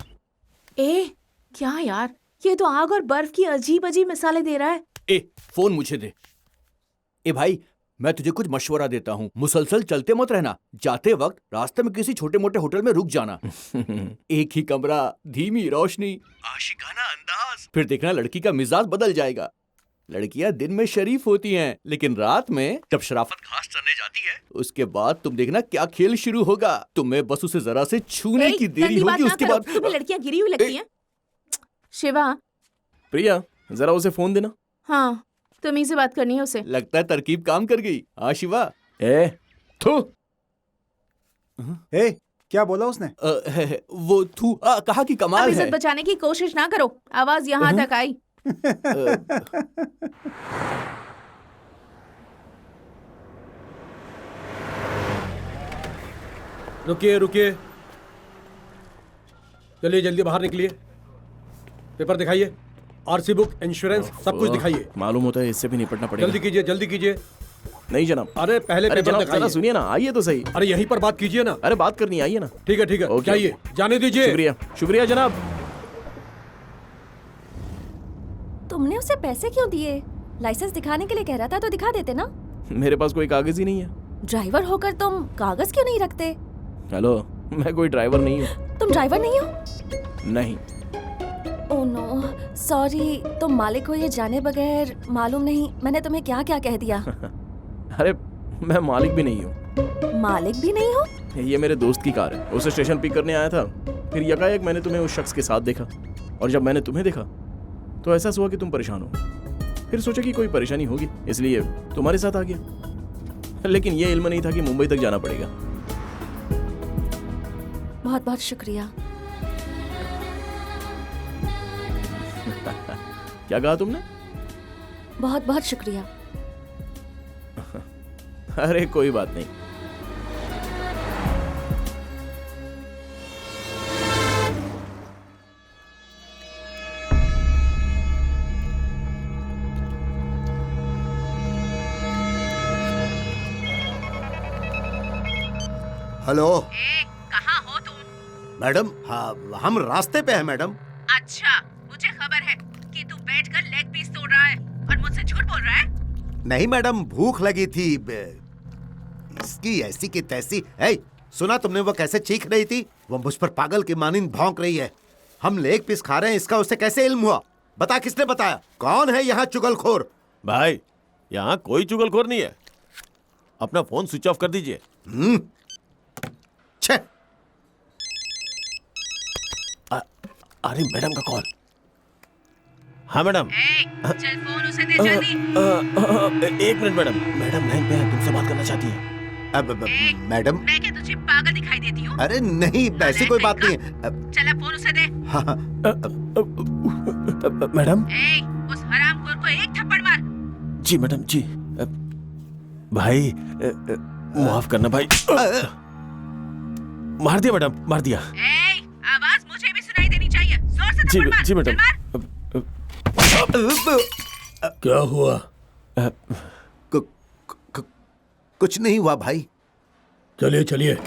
S4: क्या यार, ये तो आग और बर्फ की अजीब अजीब मिसालें दे रहा है।
S1: फोन मुझे दे। भाई, मैं तुझे कुछ मशवरा देता हूँ। मुसलसल चलते मत रहना। जाते वक्त रास्ते में किसी छोटे मोटे होटल में रुक जाना। एक ही कमरा, धीमी रोशनी, आशिकाना अंदाज। फिर देखना लड़की का मिजाज बदल जाएगा। लड़कियां दिन में शरीफ होती हैं, लेकिन रात में जब शराफत घास चरने जाती है, उसके बाद तुम देखना क्या खेल शुरू होगा। तुम्हें बस उसे जरा से छूने की देरी होगी, उसके बाद
S4: तुम्हें लड़कियां गिरी हुई लगती हैं। शिवा।
S8: प्रिया, जरा उसे फोन देना।
S4: हाँ, तुम्हीं से बात करनी है उसे।
S1: लगता है तरकीब काम कर गई। हाँ शिवा।
S8: थू।
S5: क्या बोला उसने?
S1: वो थू कहा कि कमाल है।
S4: इज्जत बचाने की कोशिश ना करो। आवाज यहाँ तक आई।
S12: रुकिए रुकिए, चलिए जल्दी बाहर निकलिए। पेपर दिखाइए, आरसी बुक, इंश्योरेंस, सब कुछ दिखाइए।
S8: मालूम होता है इससे भी निपटना पड़ेगा।
S12: जल्दी कीजिए, जल्दी कीजिए।
S8: नहीं जनाब।
S12: अरे पहले पेपर दिखाइए।
S8: सुनिए ना, आइए तो सही।
S12: अरे यहीं पर बात कीजिए ना।
S8: अरे बात करनी, आइए ना।
S12: ठीक है जाइए, जाने दीजिए।
S8: शुक्रिया शुक्रिया जनाब।
S7: तुमने उसे पैसे क्यों दिए? लाइसेंस दिखाने के लिए कह रहा था तो दिखा देते ना।
S8: मेरे पास कोई कागज ही नहीं है।
S7: ड्राइवर होकर तुम कागज क्यों नहीं रखते?
S8: हेलो, मैं कोई ड्राइवर नहीं हूँ।
S7: तुम ड्राइवर नहीं हो?
S8: नहीं।
S7: Oh no, sorry. तुम मालिक हो ये जाने बगैर। मालूम नहीं मैंने तुम्हें क्या क्या कह दिया।
S8: अरे मैं मालिक भी नहीं हूँ।
S7: मालिक भी नहीं हो?
S8: ये मेरे दोस्त की कार है। उसे स्टेशन पिक करने आया था, फिर यकायक मैंने तुम्हें उस शख्स के साथ देखा, और जब मैंने तुम्हें देखा तो एहसास हुआ कि तुम परेशान हो। फिर सोचा कि कोई परेशानी होगी, इसलिए तुम्हारे साथ आ गया। लेकिन ये इल्म नहीं था कि मुंबई तक जाना पड़ेगा।
S7: बहुत बहुत शुक्रिया।
S8: क्या कहा तुमने?
S7: बहुत बहुत शुक्रिया।
S8: अरे कोई बात नहीं।
S9: हेलो।
S10: कहाँ हो तुम?
S9: मैडम, हाँ हम रास्ते पे हैं मैडम।
S10: अच्छा, मुझे खबर है कि तू बैठकर लेग पीस तोड़ रहा है और मुझसे झूठ बोल रहा है।
S9: नहीं मैडम, भूख लगी थी। इसकी ऐसी की तैसी। सुना तुमने वो कैसे चीख रही थी? वो मुझ पर पागल की मानिंद भौंक रही है। हम लेग पीस खा रहे हैं, इसका उसे कैसे इल्म हुआ? बता, किसने बताया? कौन है यहाँ चुगलखोर?
S11: भाई, यहाँ कोई चुगलखोर नहीं है। अपना फोन स्विच ऑफ कर दीजिए।
S8: अरे मैडम का कॉल।
S11: हाँ मैडम।
S10: चल फोन उसे दे जल्दी।
S11: 1 मिनट मैडम। मैडम लाइन पे है, तुमसे बात करना चाहती है।
S9: मैडम,
S10: मैं क्या तुझे पागल दिखाई देती हूँ?
S9: अरे नहीं, ऐसी कोई बात नहीं है।
S10: चला फोन उसे दे।
S8: मैडम।
S10: उस हरामखोर को एक थप्पड़ मार।
S11: जी मैडम जी। भाई माफ करना भाई। मार दिया मैडम, मार दिया।
S10: ए, आवाज मुझे भी सुनाई देनी चाहिए। जोर से
S11: जी
S10: थप्पड़ मार।
S11: जी मैडम।
S10: चल मार।
S12: क्या हुआ?
S9: कुछ नहीं हुआ भाई।
S12: चलिए चलिए।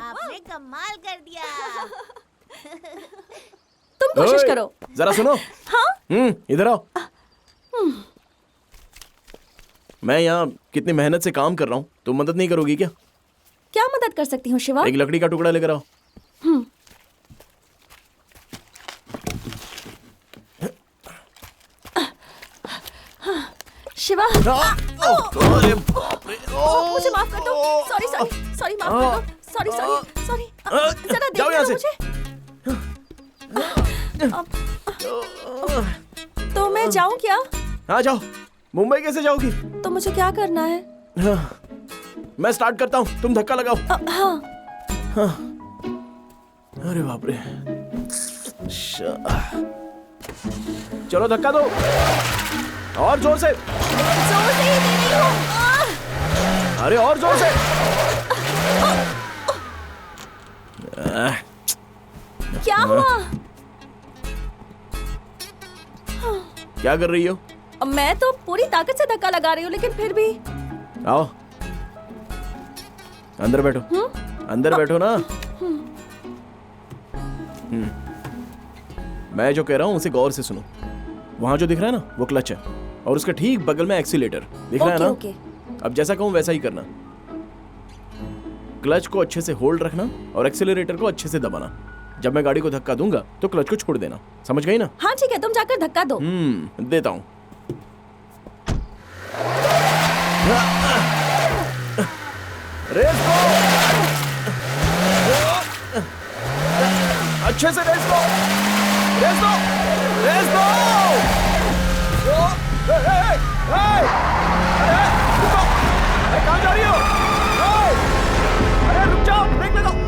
S4: आपने कमाल कर दिया।
S7: तुम कोशिश
S8: ओए,
S7: करो।
S8: जरा सुनो।
S7: हाँ?
S8: इधर आओ। मैं यहाँ कितनी मेहनत से काम कर रहा हूँ, तुम मदद नहीं करोगी क्या?
S7: क्या मदद कर सकती हूँ शिवा?
S8: एक लकड़ी का टुकड़ा लेकर आओ।
S7: शिवा,
S8: अरे बाप रे।
S7: मुझे माफ कर दो। सॉरी सॉरी सॉरी, माफ कर दो। Sorry sorry sorry. जरा
S8: जाओ
S7: देखो
S8: यहाँ से।
S7: मुझे। तो मैं जाऊँ क्या?
S8: हाँ जाओ। मुंबई कैसे जाओगी?
S7: तो मुझे क्या करना है?
S8: हाँ, मैं स्टार्ट करता हूँ, तुम धक्का लगाओ।
S7: हाँ।
S8: हाँ। अरे बाप रे। चलो धक्का दो, और जोर से।
S7: जोर से ही दे रही हूँ।
S8: अरे और जोर से।
S7: क्या हुआ?
S8: क्या कर रही हो?
S7: मैं तो पूरी ताकत से धक्का लगा रही हूँ, लेकिन फिर भी।
S8: आओ अंदर बैठो। अंदर बैठो ना। मैं जो कह रहा हूँ उसे गौर से सुनो। वहां जो दिख रहा है ना, वो क्लच है, और उसके ठीक बगल में एक्सीलेटर दिख रहा है ना।
S7: ओके।
S8: अब जैसा कहूँ वैसा ही करना। क्लच को अच्छे से होल्ड रखना और एक्सीलरेटर को अच्छे से दबाना। जब मैं गाड़ी को धक्का दूंगा तो क्लच को छोड़ देना। समझ गई ना?
S7: हाँ ठीक है, तुम जाकर धक्का दो।
S8: देता हूँ। रेस दो, अच्छे से रेस दो, रेस दो, रेस दो। अरे कहाँ जा रही हो? अरे रुक जाओ, ब्रेक लगाओ।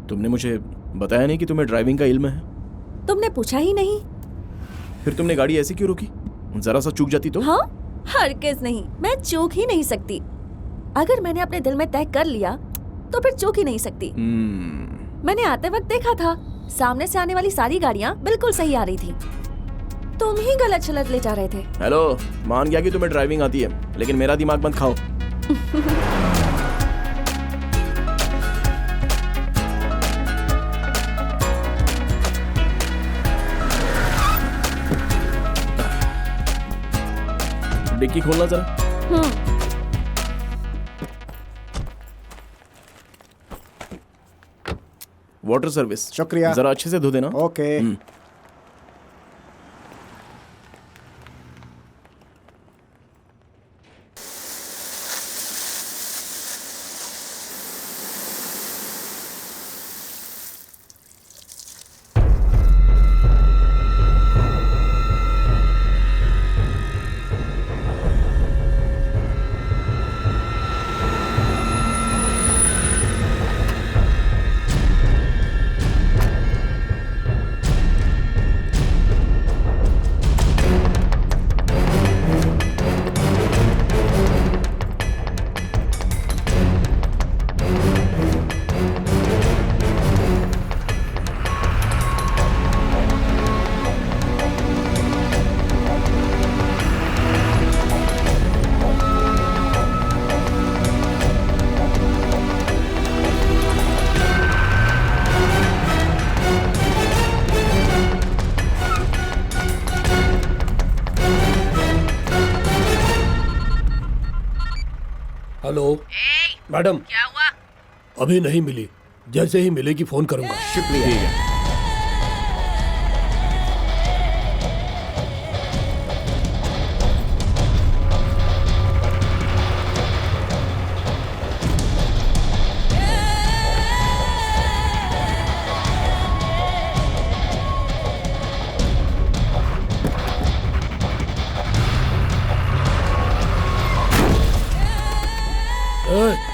S8: तुमने मुझे बताया नहीं कि तुम्हें ड्राइविंग का इल्म है।
S7: तुमने पूछा ही नहीं।
S8: फिर तुमने गाड़ी ऐसे क्यों रोकी? जरा सा चूक जाती तो?
S7: हाँ, हरगिज़ नहीं, मैं चूक ही नहीं सकती। अगर मैंने अपने दिल में तय कर लिया तो फिर चूक ही नहीं सकती। मैंने आते वक्त देखा था, सामने से आने वाली सारी गाड़ियाँ बिल्कुल सही आ रही थी। तुम ही गलत चलत ले जा रहे थे।
S8: हेलो, मान गया कि तुम्हें ड्राइविंग आती है, लेकिन मेरा दिमाग मत खाओ। डिक्की खोलना जरा। Water service.
S5: शुक्रिया।
S8: जरा अच्छे से धो देना।
S5: ओके।
S12: मैडम
S10: क्या हुआ?
S12: अभी नहीं मिली, जैसे ही मिलेगी फोन करूंगा।
S8: शुक्रिया। ठीक है।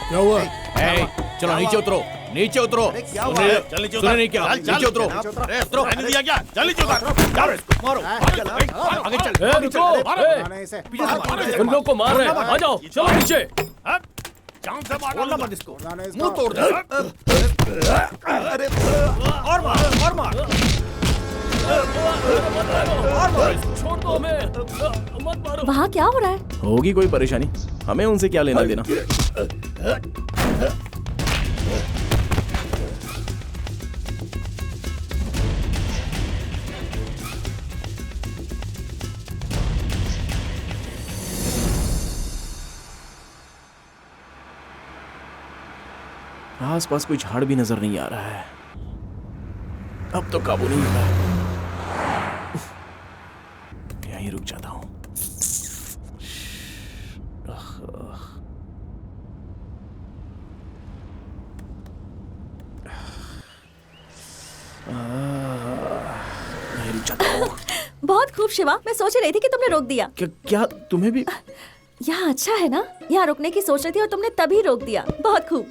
S12: क्या हुआ?
S1: चलो नीचे उतरो, नीचे उतरो।
S9: क्या हुआ?
S11: चल नीचे
S1: सुने नहीं क्या? नीचे उतरो।
S11: उतरो। मैंने दिया क्या? चल नीचे उतर।
S1: मारो, आगे चल।
S3: रुको,
S5: मारना है इसे।
S3: उन लोग को मार रहे हैं, आ जाओ, चलो नीचे।
S11: जान से मार
S1: बोलना मत इसको,
S5: मारना है इसको।
S1: मुंह तोड़ दे। और मार, और मार।
S3: छोड़ दो हमें, मत मारो।
S7: वहाँ क्या हो रहा है?
S8: होगी कोई परेशानी, हमें उनसे क्या लेना देना। आसपास कोई झाड़ भी नजर नहीं आ रहा है। अब तो काबू नहीं हो रहा। यहीं रुक जाता हूं। यहीं रुक जाता हूं।
S7: बहुत खूब शिवा, मैं सोच रही थी कि तुमने रोक दिया।
S8: क्या तुम्हें भी?
S7: यहाँ अच्छा है ना? यहाँ रुकने की सोच रही थी और तुमने तभी रोक दिया। बहुत खूब।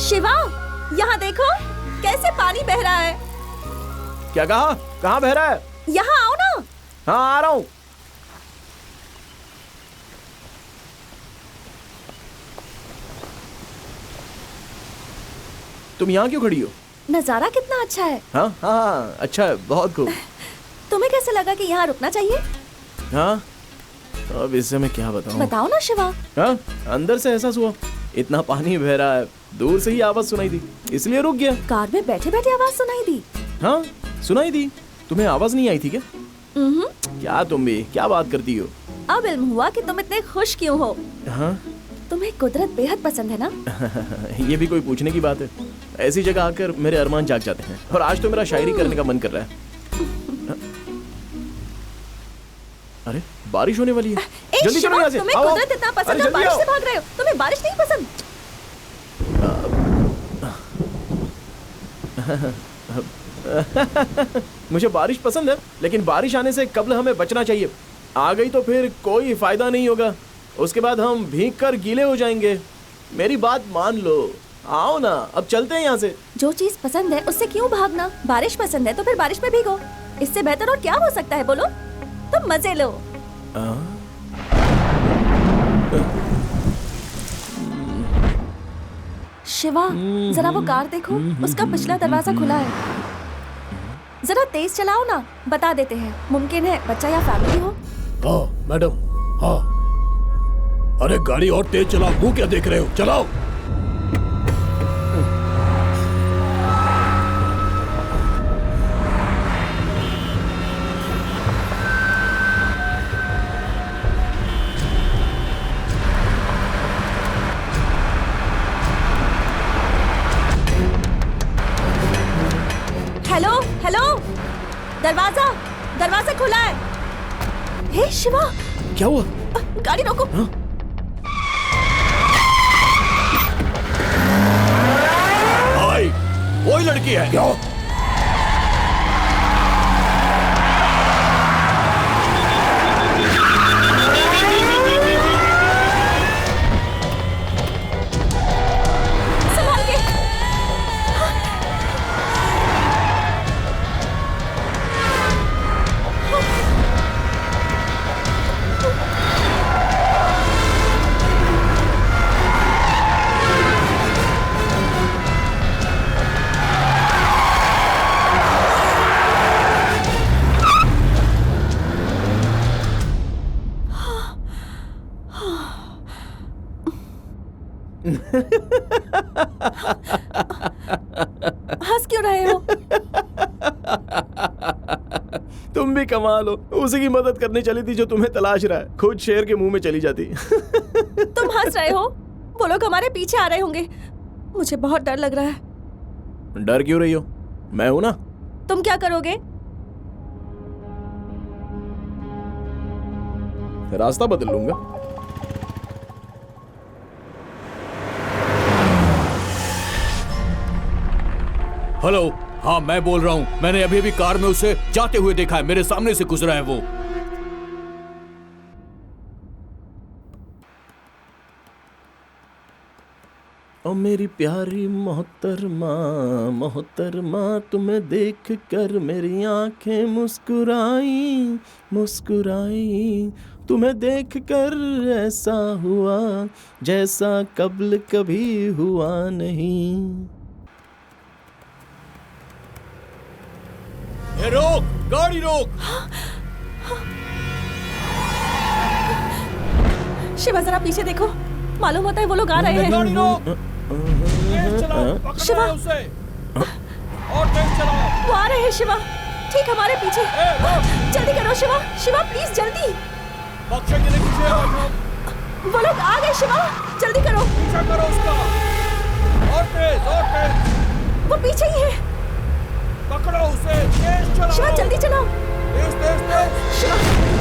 S7: शिवा, यहाँ देखो कैसे पानी बह रहा है।
S8: क्या कहा? कहाँ बह रहा है?
S7: यहाँ आओ ना।
S8: हाँ, आ रहा हूं। तुम यहाँ क्यों खड़ी हो?
S7: नजारा कितना अच्छा है।
S8: हाँ हाँ, अच्छा है, बहुत खूब।
S7: तुम्हें कैसे लगा कि यहाँ रुकना चाहिए?
S8: हाँ, अब इससे मैं क्या बताऊं?
S7: बताओ ना शिवा।
S8: हाँ, अंदर से एहसास हुआ इतना पानी बह रहा है, दूर से ही आवाज सुनाई दी, इसलिए रुक गया।
S7: कार में बैठे बैठे आवाज सुनाई दी?
S8: हाँ, सुनाई दी। तुम्हें आवाज नहीं आई थी क्या? क्या तुम भी क्या बात करती हो?
S7: अब इल्म हुआ कि तुम इतने खुश क्यों हो।
S8: हाँ?
S7: तुम्हें कुदरत बेहद पसंद है ना?
S8: ये भी कोई पूछने की बात है? ऐसी जगह आकर मेरे अरमान जाग जाते हैं, और आज तो मेरा शायरी करने का मन कर रहा है। अरे, बारिश होने वाली है। जल्दी चलो यहाँ से।
S7: तुम्हें
S8: आओ।
S7: कुदरत इतना पसंद है, बारिश से भाग रहे हो। तुम्हें बारिश नहीं पसंद?
S8: मुझे बारिश पसंद है, लेकिन बारिश आने से कब्ल हमें बचना चाहिए। आ गई तो फिर कोई फायदा नहीं होगा, उसके बाद हम भीग कर गीले हो जाएंगे। मेरी बात मान लो, आओ ना, अब चलते हैं यहाँ से।
S7: जो चीज पसंद है उससे क्यों भागना? बारिश पसंद है तो फिर बारिश में भीगो। इससे बेहतर और क्या हो सकता है, बोलो? तुम मजे लो। शिवा, जरा वो कार देखो, उसका पिछला दरवाजा खुला है। जरा तेज चलाओ ना, बता देते हैं, मुमकिन है बच्चा या फैमिली हो।
S12: हाँ मैडम, हाँ। अरे गाड़ी और तेज चलाओ, मुंह क्या देख रहे हो, चलाओ।
S7: हेलो हेलो, दरवाजा खुला है। हे शिवा,
S8: क्या हुआ?
S7: गाड़ी रोको।
S1: भाई, वही लड़की है।
S12: क्या?
S7: संभाल के। हंस क्यों रहे हो?
S8: तुम भी कमाल हो, उसी की मदद करने चली थी जो तुम्हें तलाश रहा है, खुद शेर के मुंह में चली जाती।
S7: तुम हंस रहे हो? वो लोग हमारे पीछे आ रहे होंगे। मुझे बहुत डर लग रहा है।
S8: डर क्यों रही हो? मैं हूं ना।
S7: तुम क्या करोगे?
S8: रास्ता बदल लूंगा।
S1: हेलो, हाँ मैं बोल रहा हूँ। मैंने अभी अभी कार में उसे जाते हुए देखा है, मेरे सामने से गुजरा है वो।
S8: ओ मेरी प्यारी मोहतरमा, मोहतरमा, तुम्हें देख कर मेरी आंखें मुस्कुराई, मुस्कुराई। तुम्हें देख कर ऐसा हुआ जैसा कब्ल कभी हुआ नहीं।
S1: ए, रोक, गाड़ी रोक।
S7: शिवा जरा पीछे देखो, मालूम होता है वो लोग आ रहे हैं।
S1: गाड़ी रोक। तेज चलाओ, पकड़ो
S7: शिवा।
S1: उसे। और तेज चलाओ।
S7: वो आ रहे हैं शिवा, ठीक हमारे पीछे। जल्दी करो शिवा, शिवा प्लीज जल्दी।
S1: बख्शेंगे नहीं तुझे आज हम।
S7: वो लोग आ गए शिवा, जल्दी करो।
S1: पीछा करो उसका। और तेज, और तेज।
S7: वो पीछे ही है।
S1: पकड़ो उसे, तेज चलाओ।
S7: शिवा जल्दी चलाओ।
S1: तेज, तेज, तेज।
S7: शिवा,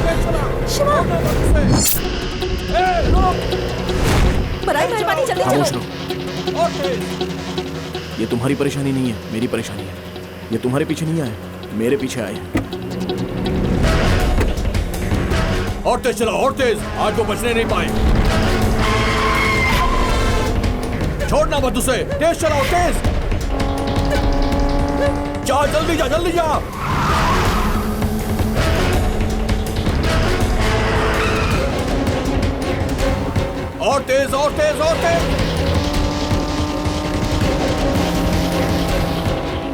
S1: तेज चलाओ।
S7: शिवा।
S1: छोड़ना मत उसे। ए, रोक।
S7: बड़ाई मेहरबानी जल्दी
S8: खामोश
S7: चलो।
S8: रहो।
S1: और तेज।
S8: ये तुम्हारी परेशानी नहीं है, मेरी परेशानी है। ये तुम्हारे पीछे नहीं आए, मेरे पीछे आए हैं।
S1: और तेज चलाओ, और तेज। आज वो बचने नहीं पाए। छोड़ना मत उसे, तेज चलाओ, तेज। जा, जल्दी जा, जल्दी जा। और तेज, और तेज, और तेज।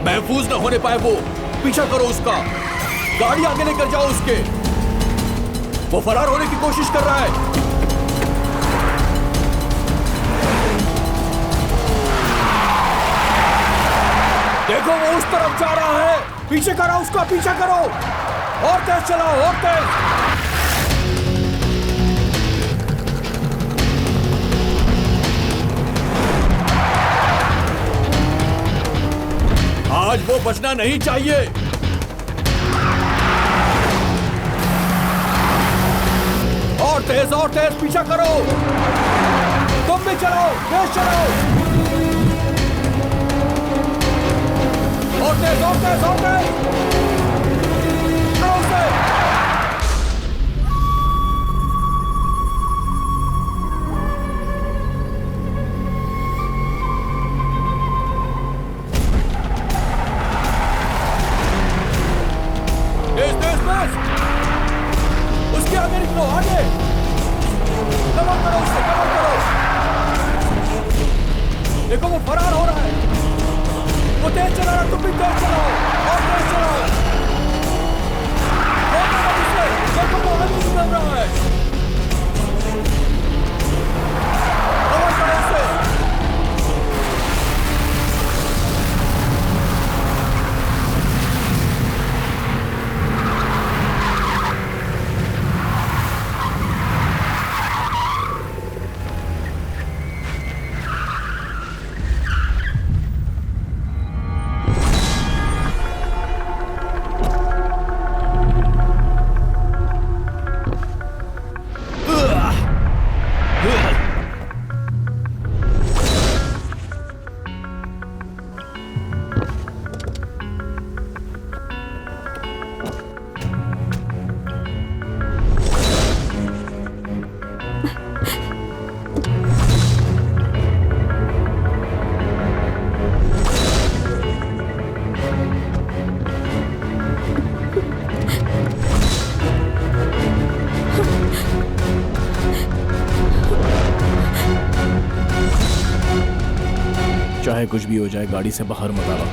S1: महफूज न होने पाए वो। पीछा करो उसका, गाड़ी आगे लेकर जाओ उसके। वो फरार होने की कोशिश कर रहा है। देखो वो उस तरफ जा रहा है। पीछे करो उसका, पीछा करो। और तेज चलाओ, और तेज। आज वो बचना नहीं चाहिए। और तेज पीछा करो। तुम भी चलो, तेज चलो। और तेज, और तेज, और तेज। पकड़ो उसे। तेज, तेज, तेज। उसके आगे निकलो, आगे। कवर करो उससे, कवर करो। देखो वो फरार हो रहा है। वो तेज चला रहा, तुम भी तेज चलाओ। और तेज चलाओ। रोकना मत उसे। देखो वो आगे निकल रहा है। कवर करो उसे।
S8: चाहे कुछ भी हो जाए, गाड़ी से बाहर मत आना।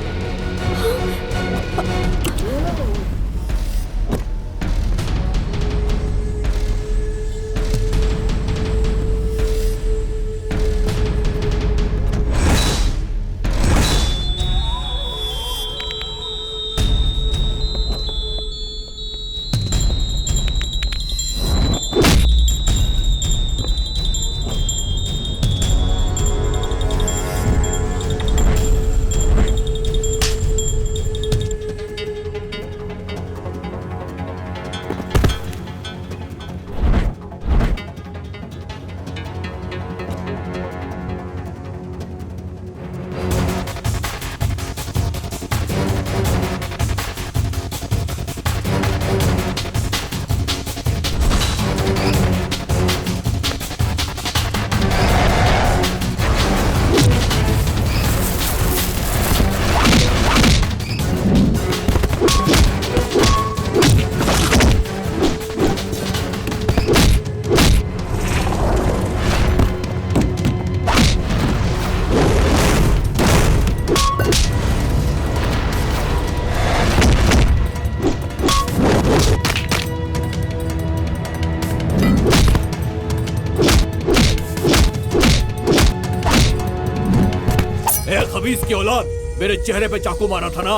S1: बदतमीज की औलाद, मेरे चेहरे पे चाकू मारा था ना?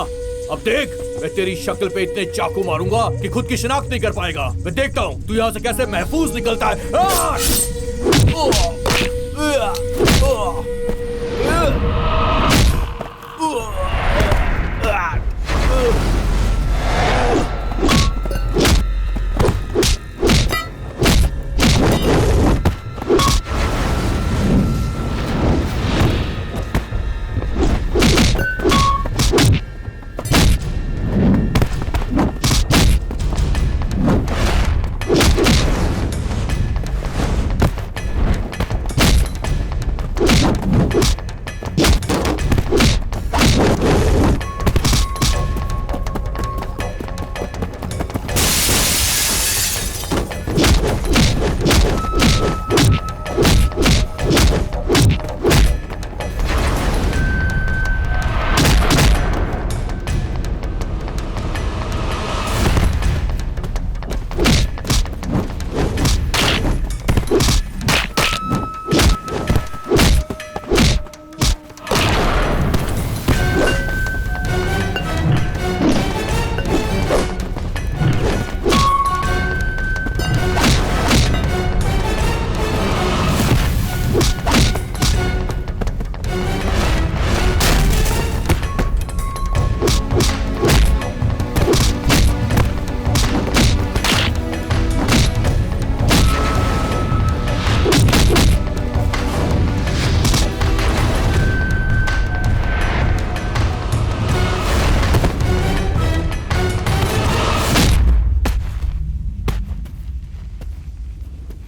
S1: अब देख, मैं तेरी शक्ल पे इतने चाकू मारूंगा कि खुद की शिनाख्त नहीं कर पाएगा। मैं देखता हूँ तू यहाँ से कैसे महफूज निकलता है।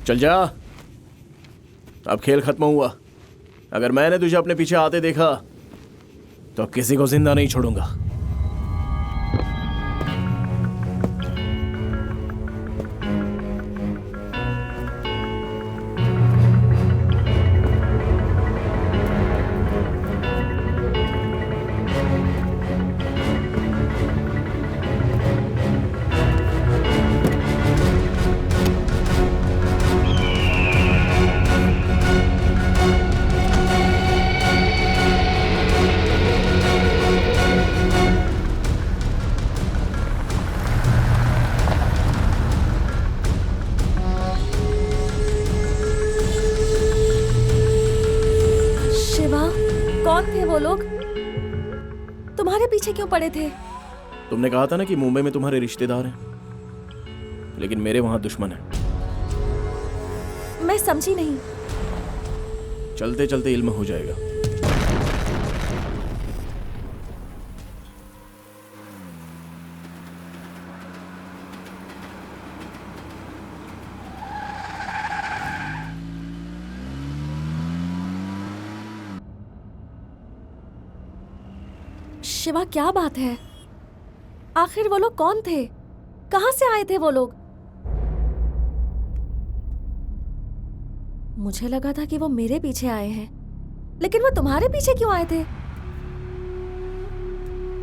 S8: चल जा, अब खेल खत्म हुआ। अगर मैंने तुझे अपने पीछे आते देखा तो किसी को जिंदा नहीं छोड़ूंगा।
S7: कौन थे वो लोग? तुम्हारे पीछे क्यों पड़े थे?
S8: तुमने कहा था ना कि मुंबई में तुम्हारे रिश्तेदार हैं, लेकिन मेरे वहां दुश्मन है।
S7: मैं समझी नहीं।
S8: चलते चलते इल्म हो जाएगा।
S7: शिवा, क्या बात है? आखिर वो लोग कौन थे? कहां से आए थे वो लोग? मुझे लगा था कि वो मेरे पीछे आए हैं, लेकिन वो तुम्हारे पीछे क्यों आए थे?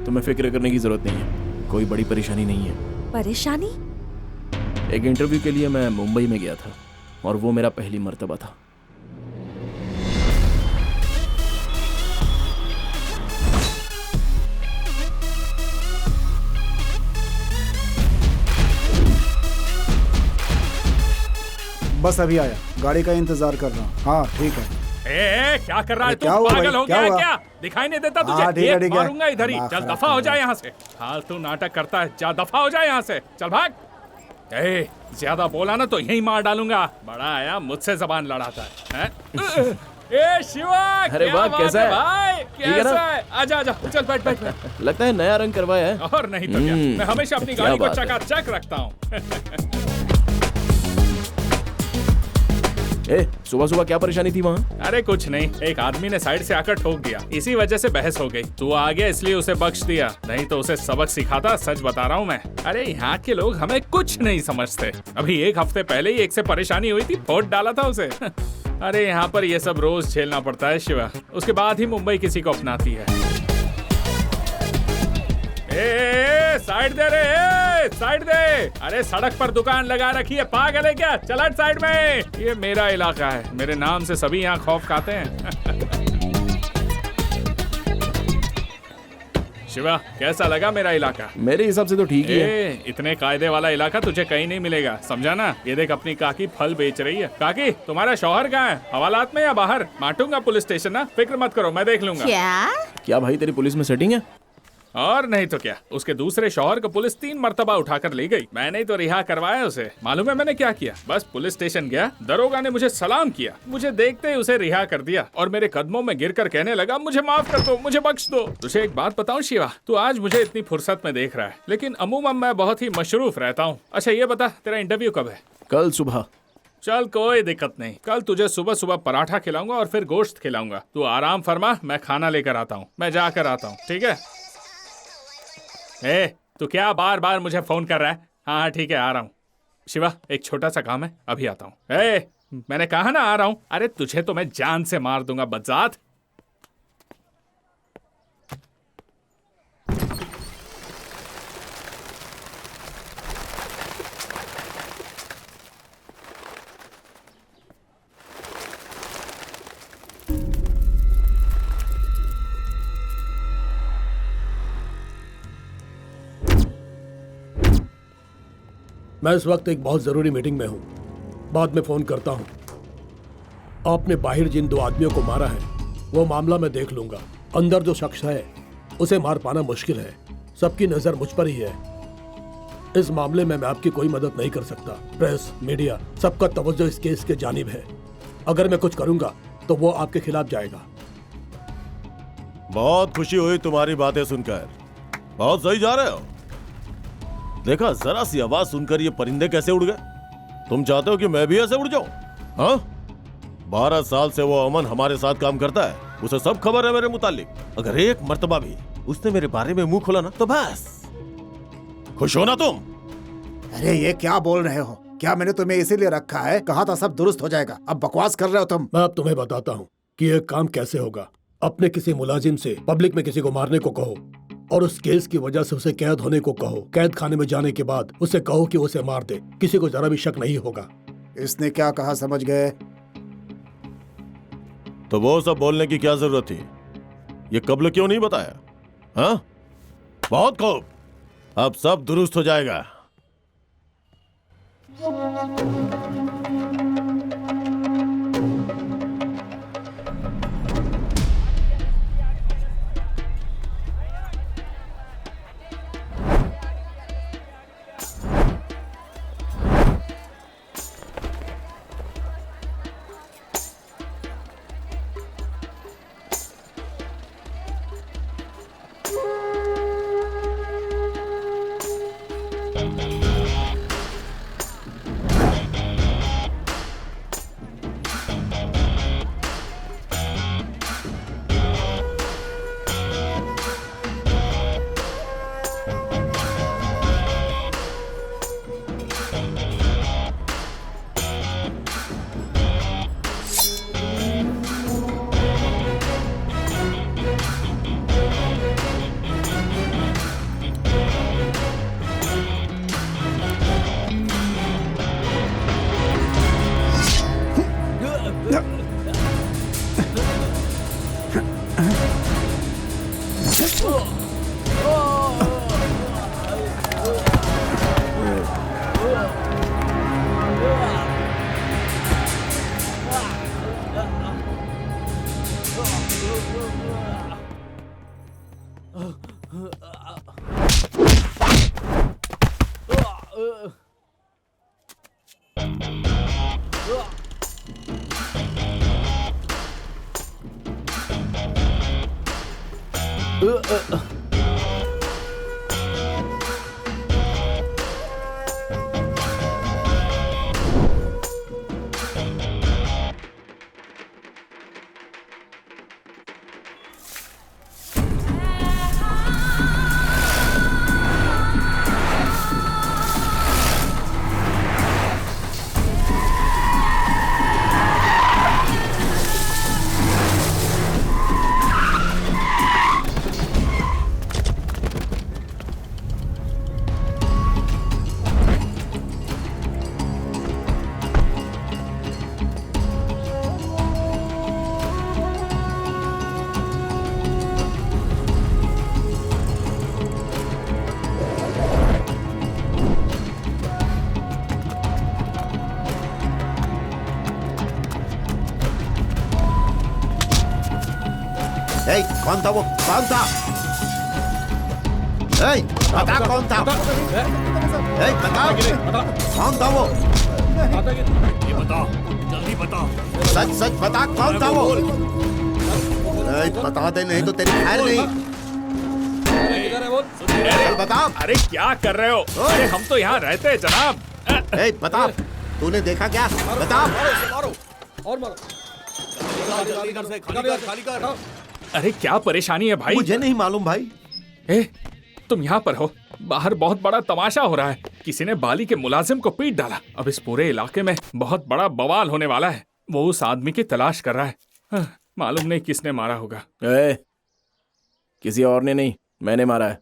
S8: तुम्हें फिक्र करने की जरूरत नहीं है, कोई बड़ी परेशानी नहीं है।
S7: परेशानी?
S8: एक इंटरव्यू के लिए मैं मुंबई में गया था और वो मेरा पहली मर्तबा था।
S5: बस अभी आया, गाड़ी का इंतजार कर रहा हूँ। हाँ ठीक है।
S2: क्या कर रहा है तू?
S5: क्या हुआ
S2: पागल
S5: भाई?
S2: हो
S5: क्या
S2: गया है
S5: हुआ?
S2: क्या? दिखाई नहीं देता तुझे?
S5: हाँ, ठीक है,
S2: एक
S5: ठीक है।
S2: मारूंगा इधर ही। चल दफा हो जाए यहाँ से। फालतू नाटक करता है, जा दफा हो जाए यहाँ से। चल भाग। ज्यादा बोला ना तो यही मार डालूंगा। बड़ा आया मुझसे जबान लड़ाता है। ए शिवा,
S8: अरे वाह, कैसा है
S2: भाई? कैसा है? आजा आजा, चल बैठ बैठ।
S8: लगता है नया रंग करवाया है।
S2: और नहीं तो क्या, मैं हमेशा अपनी गाड़ी को चकाचक रखता हूँ।
S8: सुबह सुबह क्या परेशानी थी वहाँ?
S2: अरे कुछ नहीं, एक आदमी ने साइड से आकर ठोक दिया, इसी वजह से बहस हो गई। तू आ गया इसलिए उसे बख्श दिया, नहीं तो उसे सबक सिखाता। सच बता रहा हूँ मैं। अरे यहाँ के लोग हमें कुछ नहीं समझते। अभी एक हफ्ते पहले ही एक से परेशानी हुई थी, फोड़ डाला था उसे। अरे यहाँ पर ये सब रोज झेलना पड़ता है शिवा, उसके बाद ही मुंबई किसी को अपनाती है। साइड दे रे, साइड दे। अरे सड़क पर दुकान लगा रखी है, पागल है क्या? चल हट साइड में, ये मेरा इलाका है, मेरे नाम से सभी यहाँ खौफ खाते हैं। शिवा, कैसा लगा मेरा इलाका?
S8: मेरे हिसाब से तो ठीक ही है।
S2: इतने कायदे वाला इलाका तुझे कहीं नहीं मिलेगा, समझा ना? ये देख, अपनी काकी फल बेच रही है। काकी, तुम्हारा शौहर कहाँ है? हवालात में या बाहर? माटूंगा पुलिस स्टेशन ना, फिक्र मत करो, मैं देख लूंगा।
S8: क्या भाई, तेरी पुलिस में सेटिंग है?
S2: और नहीं तो क्या, उसके दूसरे शौहर को पुलिस 3 मर्तबा उठाकर ले गई। मैंने तो रिहा करवाया उसे। मालूम है मैंने क्या किया? बस पुलिस स्टेशन गया, दरोगा ने मुझे सलाम किया, मुझे देखते ही उसे रिहा कर दिया और मेरे कदमों में गिरकर कहने लगा, मुझे माफ कर दो, मुझे बख्श दो। तुझे एक बात बताऊं शिवा, तू आज मुझे इतनी फुर्सत में देख रहा है, लेकिन अमूमन मैं बहुत ही मशरूफ रहता हूँ। अच्छा ये बता, तेरा इंटरव्यू कब है?
S8: कल सुबह।
S2: चल कोई दिक्कत नहीं, कल तुझे सुबह सुबह पराठा खिलाऊंगा और फिर गोश्त खिलाऊंगा। तू आराम फरमा, मैं खाना लेकर आता हूँ, मैं जाकर आता हूँ, ठीक है? तू क्या बार बार मुझे फोन कर रहा है? हाँ ठीक है, आ रहा हूँ। शिवा, एक छोटा सा काम है, अभी आता हूँ। मैंने कहा ना आ रहा हूँ। अरे तुझे तो मैं जान से मार दूंगा बदजात।
S12: मैं इस वक्त एक बहुत ज़रूरी मीटिंग में हूँ, बाद में फ़ोन करता हूँ। आपने बाहर जिन 2 आदमियों को मारा है वो मामला मैं देख लूँगा। अंदर जो शख्स है उसे मार पाना मुश्किल है, सबकी नज़र मुझ पर ही है। इस मामले में मैं आपकी कोई मदद नहीं कर सकता। प्रेस, मीडिया, सबका तवज्जो इस केस के जानिब है। अगर मैं कुछ करूँगा तो वो आपके खिलाफ जाएगा।
S11: बहुत खुशी हुई तुम्हारी बातें सुनकर, बहुत सही जा रहे हो। देखा, जरा सी आवाज सुनकर ये परिंदे कैसे उड़ गए। तुम चाहते हो कि मैं भी ऐसे उड़ जाऊं? हाँ, 12 साल से वो अमन हमारे साथ काम करता है, उसे सब खबर है मेरे मुतालिक। अगर एक मर्तबा भी उसने मेरे बारे में मुंह खोला ना तो बस। खुश हो ना तुम?
S5: अरे ये क्या बोल रहे हो? क्या मैंने तुम्हें इसीलिए रखा है? कहा था सब दुरुस्त हो जाएगा, अब बकवास कर रहे हो तुम।
S12: मैं अब तुम्हें बताता हूँ कि ये काम कैसे होगा। अपने किसी मुलाजिम से पब्लिक में किसी को मारने को कहो और उस केस की वजह से उसे कैद होने को कहो। कैद खाने में जाने के बाद उसे कहो कि उसे मार दे, किसी को जरा भी शक नहीं होगा।
S5: इसने क्या कहा समझ गए?
S11: तो वो सब बोलने की क्या जरूरत थी? ये कब्ल क्यों नहीं बताया? हाँ, बहुत खूब, अब सब दुरुस्त हो जाएगा।
S9: ए, कौन था वो? कौन था? ए, बता कौन था? ए, बता कौन था वो?
S12: ये बता, जल्दी बता।
S9: सच सच बता कौन था वो? ए, बता दे नहीं तो तेरी खैर नहीं। चल बता।
S2: अरे क्या कर रहे हो? अरे हम तो यहाँ रहते हैं जनाब।
S9: ए, बता तूने देखा क्या? बता।
S12: और मारो।
S2: अरे क्या परेशानी है भाई?
S9: मुझे नहीं मालूम भाई।
S2: ए, तुम यहाँ पर हो? बाहर बहुत बड़ा तमाशा हो रहा है। किसी ने बाली के मुलाजिम को पीट डाला। अब इस पूरे इलाके में बहुत बड़ा बवाल होने वाला है। वो उस आदमी की तलाश कर रहा है। मालूम नहीं किसने मारा होगा।
S8: किसी और ने नहीं, मैंने मारा है।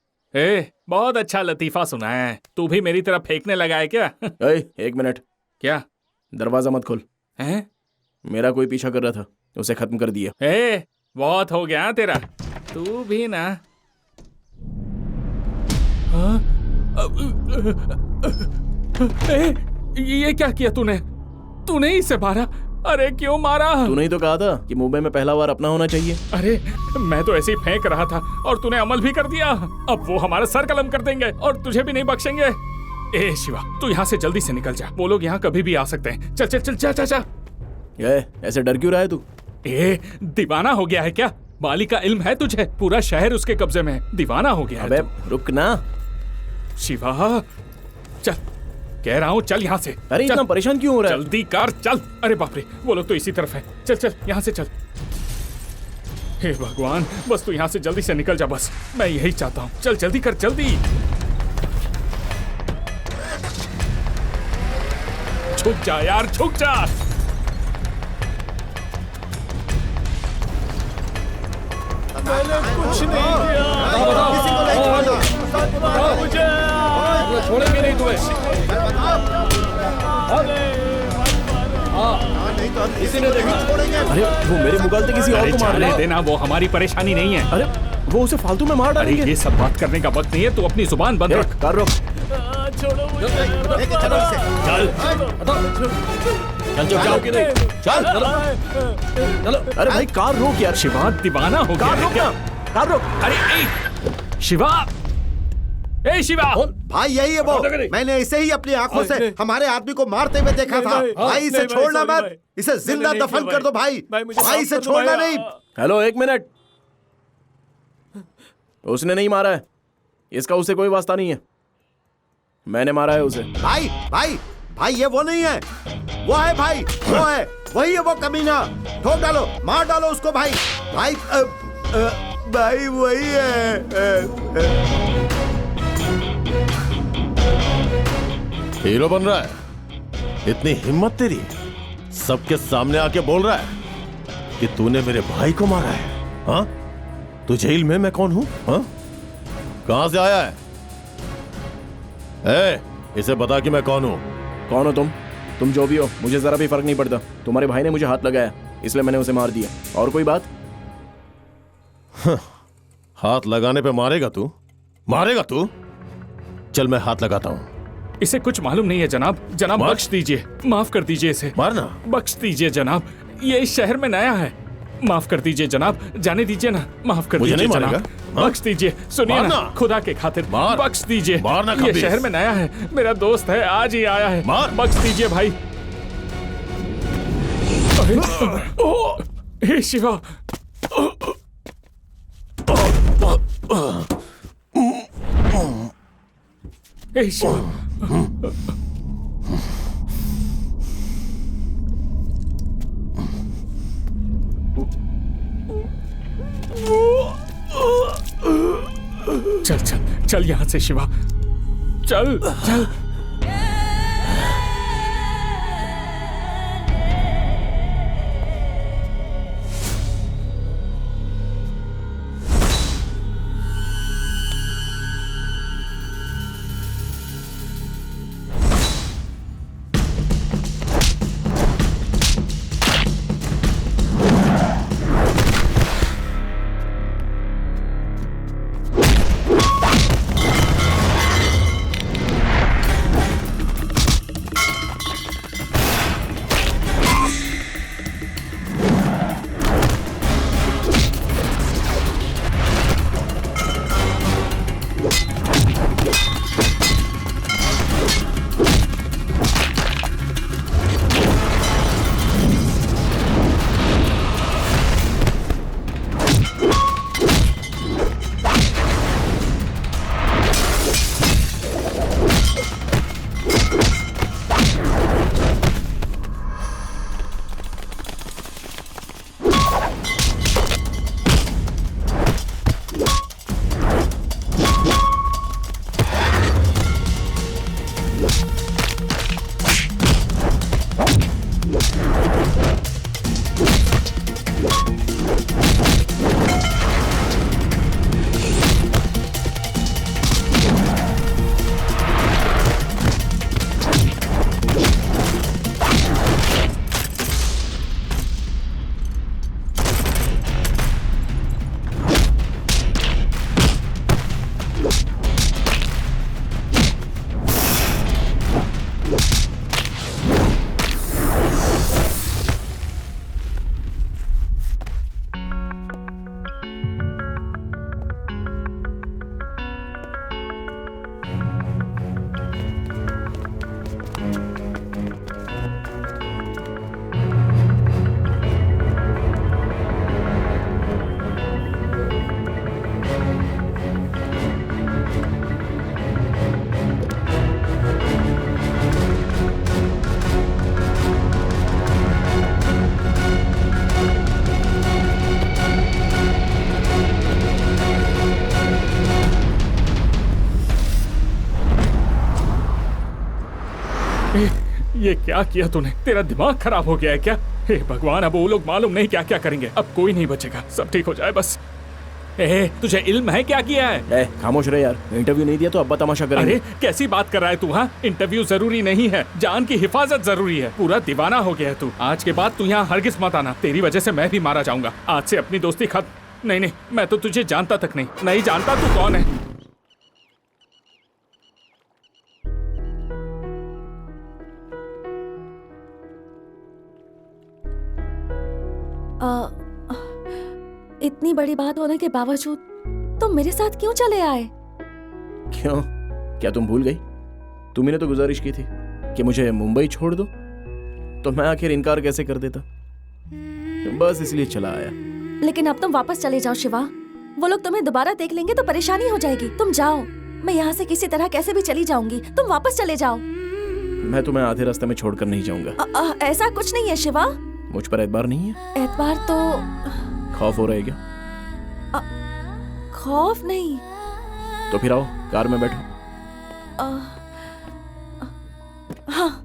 S2: बहुत अच्छा लतीफा सुना है। तू भी मेरी तरफ फेंकने लगा है क्या?
S8: एक मिनट।
S2: क्या?
S8: दरवाजा मत खोल।
S2: हैं?
S8: मेरा कोई पीछा कर रहा था, उसे खत्म कर दिया।
S2: बहुत हो गया तेरा। तू भी ना। ये क्या किया तूने? तूने इसे मारा? अरे क्यों मारा?
S8: तूने ही तो कहा था कि मुंबई में पहला वार अपना होना चाहिए।
S2: अरे मैं तो ऐसे ही फेंक रहा था और तूने अमल भी कर दिया। अब वो हमारा सर कलम कर देंगे और तुझे भी नहीं बख्शेंगे। ए शिवा, तू यहाँ से जल्दी से निकल जा। वो लोग यहाँ कभी भी आ सकते हैं। चल चल चल जा जा जा।
S8: ऐसे डर क्यों रहा है तू?
S2: दीवाना हो गया है क्या? बाली का इल्म है तुझे? पूरा शहर उसके कब्जे में है। दीवाना हो गया है।
S8: अबे रुक ना
S2: शिवा, चल कह रहा हूँ चल यहाँ से।
S8: अरे इतना परेशान क्यों हो रहा है?
S2: जल्दी कर चल। अरे बाप रे, वो लोग तो इसी तरफ है। चल चल यहाँ से चल। हे भगवान, बस तू यहाँ से जल्दी से निकल जा। बस मैं यही चाहता हूँ। चल जल्दी कर, जल्दी। झुक जा यार, झुक जा।
S12: मैंने कुछ नहीं किया।
S9: किसी को नहीं छोड़ना।
S12: मुझे छोड़ेंगे नहीं तुम्हें।
S9: नहीं तो
S12: किसी ने देखा?
S8: अरे वो मेरे मुगालते किसी और को मार रहे हैं।
S2: देना, वो हमारी परेशानी नहीं है।
S8: अरे वो उसे फालतू में मार डालेंगे।
S2: ये सब बात करने का वक्त नहीं है। तू अपनी जुबान बंद रख।
S8: कर रोक।
S9: चलो इसे।
S12: चल जाओ कि नहीं?
S8: चलो। अरे भाई कार रोक यार।
S2: शिवा दीवाना हो गया है क्या?
S8: कार रोक।
S2: अरे शिवा, शिवा।
S9: भाई यही है वो। मैंने इसे ही अपनी आंखों से हमारे आदमी को मारते हुए देखा था। भाई इसे छोड़ना मत। इसे जिंदा दफन कर दो भाई। भाई इसे छोड़ना नहीं।
S8: हेलो एक मिनट। उसने नहीं मारा है, इसका उसे कोई वास्ता नहीं है। मैंने मारा है उसे।
S9: भाई भाई भाई ये वो नहीं है। वो है भाई, वो है, वही है वो कमीना। ठोक डालो, मार डालो उसको भाई। भाई भाई वही है।
S11: हीरो बन रहा है? इतनी हिम्मत तेरी? सबके सामने आके बोल रहा है कि तूने मेरे भाई को मारा है? हाँ, तू जेल में, मैं कौन हूं? हाँ, कहां से आया है? इसे बता कि मैं कौन हूं।
S8: कौन हो तुम जो भी हो, मुझे जरा भी फर्क नहीं पड़ता। तुम्हारे भाई ने मुझे हाथ लगाया, इसलिए मैंने उसे मार दिया। और कोई बात?
S11: हाथ लगाने पे मारेगा तू? मारेगा तू? चल मैं हाथ लगाता हूं।
S2: इसे कुछ मालूम नहीं है जनाब। जनाब बख्श दीजिए, माफ कर दीजिए इसे।
S11: मारना?
S2: बख्श दीजिए जनाब, ये इस शहर में नया है। माफ कर दीजिए जनाब, जाने दीजिए ना। माफ कर दीजिए जनाब, बख्श दीजिए। सुनिए ना, खुदा के खातिर बख्श दीजिए। ये शहर में नया है, मेरा दोस्त है, आज ही आया है। बख्श दीजिए भाई। हे शिवा, हे शिवा। चल चल चल यहाँ से शिवा, चल चल। ये क्या किया तूने? तेरा दिमाग खराब हो गया है क्या? हे भगवान, अब वो लोग मालूम नहीं क्या क्या करेंगे। अब कोई नहीं बचेगा, सब ठीक हो जाए बस। तुझे इल्म है क्या किया है?
S8: खामोश रहे यार, इंटरव्यू नहीं दिया तो अब्बा तमाशा करेंगे।
S2: अरे कैसी बात कर रहा है तू? हाँ, इंटरव्यू जरूरी नहीं है, जान की हिफाजत जरूरी है। पूरा दीवाना हो गया है तू। आज के बाद तू यहाँ हरगिज मत आना, तेरी वजह से मैं भी मारा जाऊंगा। आज से अपनी दोस्ती खत्म। नहीं, मैं तो तुझे जानता तक नहीं जानता तू कौन है।
S7: इतनी बड़ी बात होने के बावजूद तुम मेरे साथ क्यों चले आए?
S8: क्यों? क्या तुम भूल गई? तुम्ही ने तो गुजारिश की थी कि मुझे मुंबई छोड़ दो, तो मैं आखिर इनकार कैसे कर देता? बस इसलिए चला आया।
S7: लेकिन अब तुम वापस चले जाओ शिवा, वो लोग तुम्हें दोबारा देख लेंगे तो परेशानी हो जाएगी। तुम जाओ, मैं यहाँ से किसी तरह कैसे भी चली जाऊंगी। तुम वापस चले जाओ।
S8: मैं तुम्हें आधे रास्ते में छोड़कर नहीं जाऊंगा।
S7: ऐसा कुछ नहीं है शिवा।
S8: मुझ पर एतबार नहीं है?
S7: एतबार तो
S8: खौफ हो रहा है क्या?
S7: खौफ नहीं।
S8: तो फिर आओ, कार में बैठो।
S7: हाँ।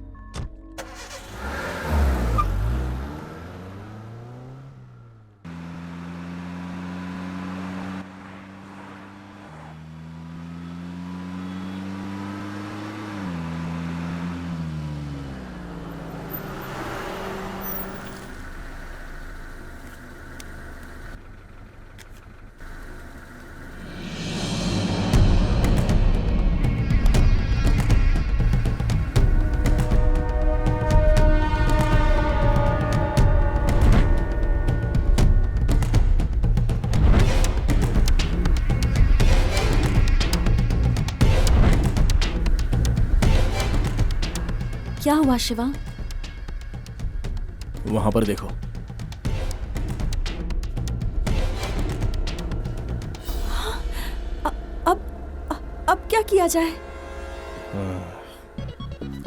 S7: क्या हुआ शिवा?
S8: वहां पर देखो।
S7: अब क्या किया जाए?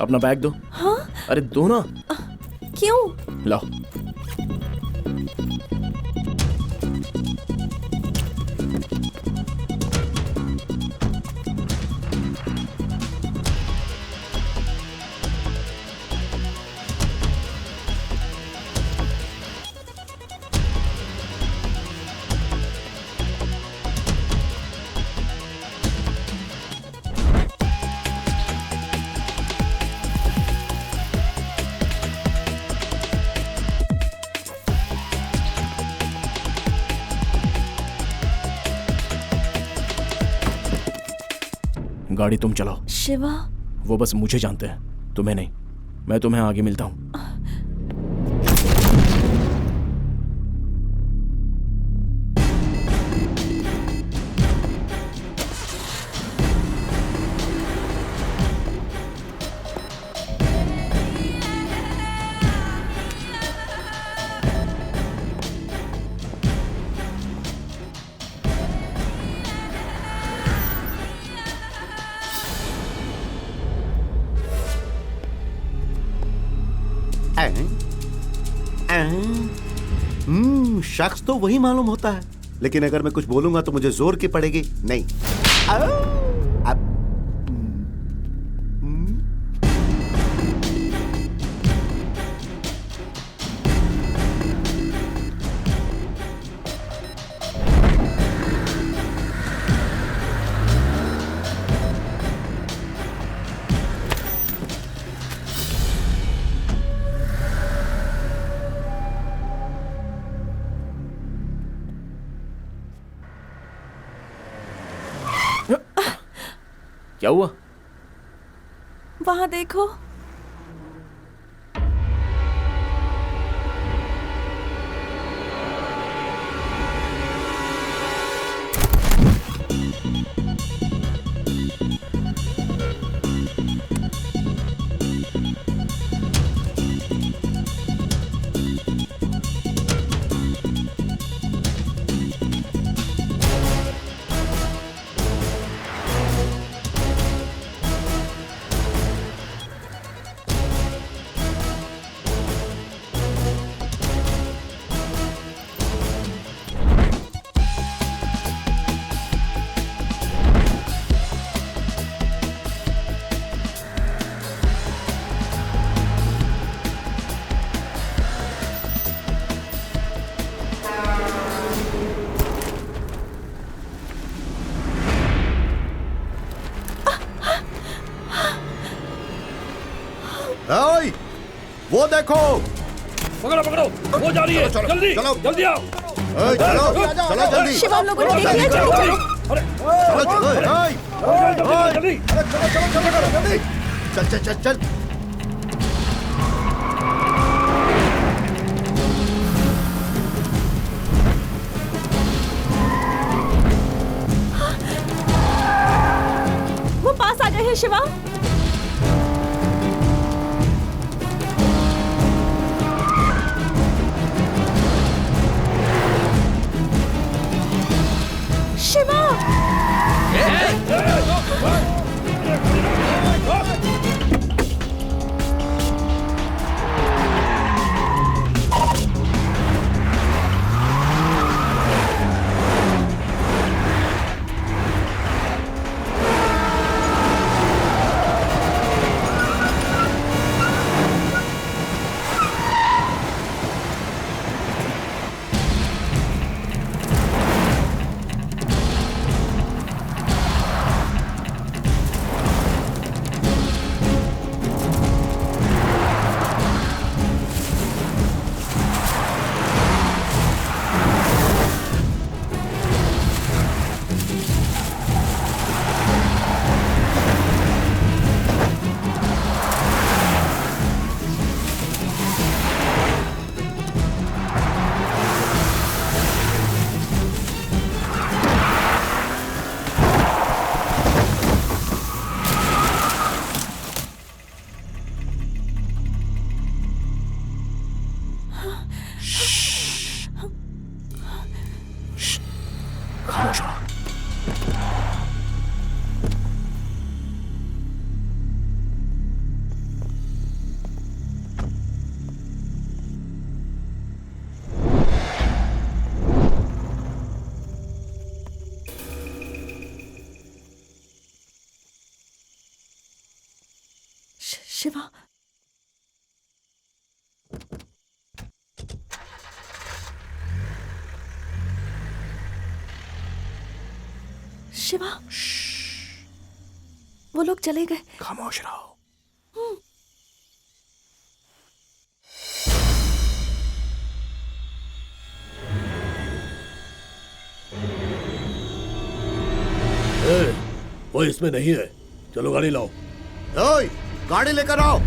S8: अपना बैग दो।
S7: हाँ?
S8: अरे दो ना।
S7: क्यों?
S8: लाओ। गाड़ी तुम चलाओ।
S7: शिवा,
S8: वो बस मुझे जानते हैं, तुम्हें नहीं। मैं तुम्हें आगे मिलता हूँ।
S9: शख्स तो वही मालूम होता है, लेकिन अगर मैं कुछ बोलूंगा तो मुझे जोर की पड़ेगी। नहीं।
S8: क्या हुआ?
S7: वहां देखो।
S9: ओए, वो देखो।
S12: पकड़ो पकड़ो, वो जा रही है।
S9: चलो,
S12: जल्दी
S9: चलो।
S12: जल्दी आओ।
S9: ओए, चलो चलो जल्दी।
S7: शिवा, हम लोगों ने देख लिया, जल्दी चलो।
S12: जल्दी
S9: चल चल चल चल।
S7: वो पास आ गए हैं शिवा। शिवा,
S8: खामोश रहो।
S7: शिवा, शिवा, वो लोग चले गए।
S8: खामोश रहो।
S12: वो इसमें नहीं है। चलो गाड़ी लाओ।
S9: ओए, गाड़ी लेकर आओ।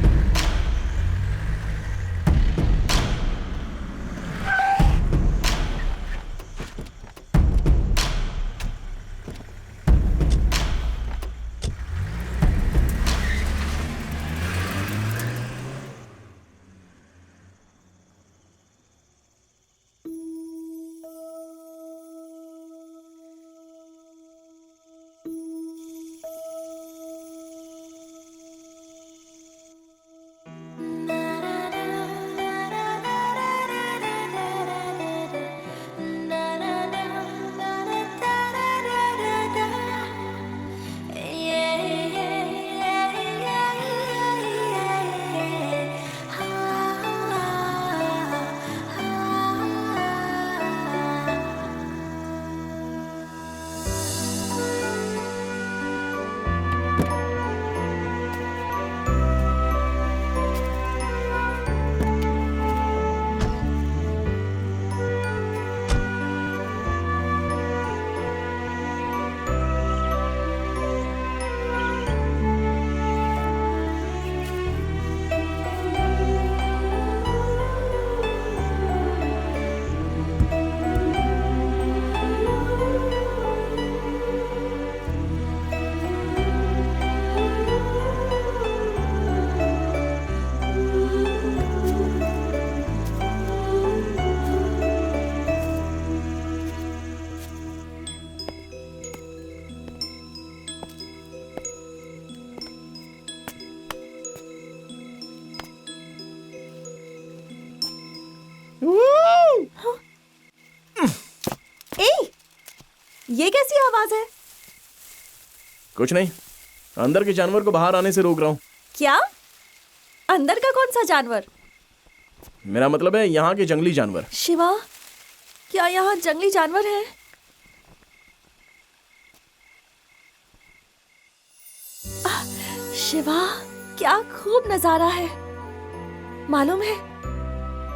S7: ये कैसी आवाज है?
S8: कुछ नहीं, अंदर के जानवर को बाहर आने से रोक रहा हूँ।
S7: क्या? अंदर का कौन सा जानवर?
S8: मेरा मतलब है यहाँ के जंगली जानवर।
S7: शिवा, क्या यहाँ जंगली जानवर है? शिवा, क्या खूब नजारा है। मालूम है,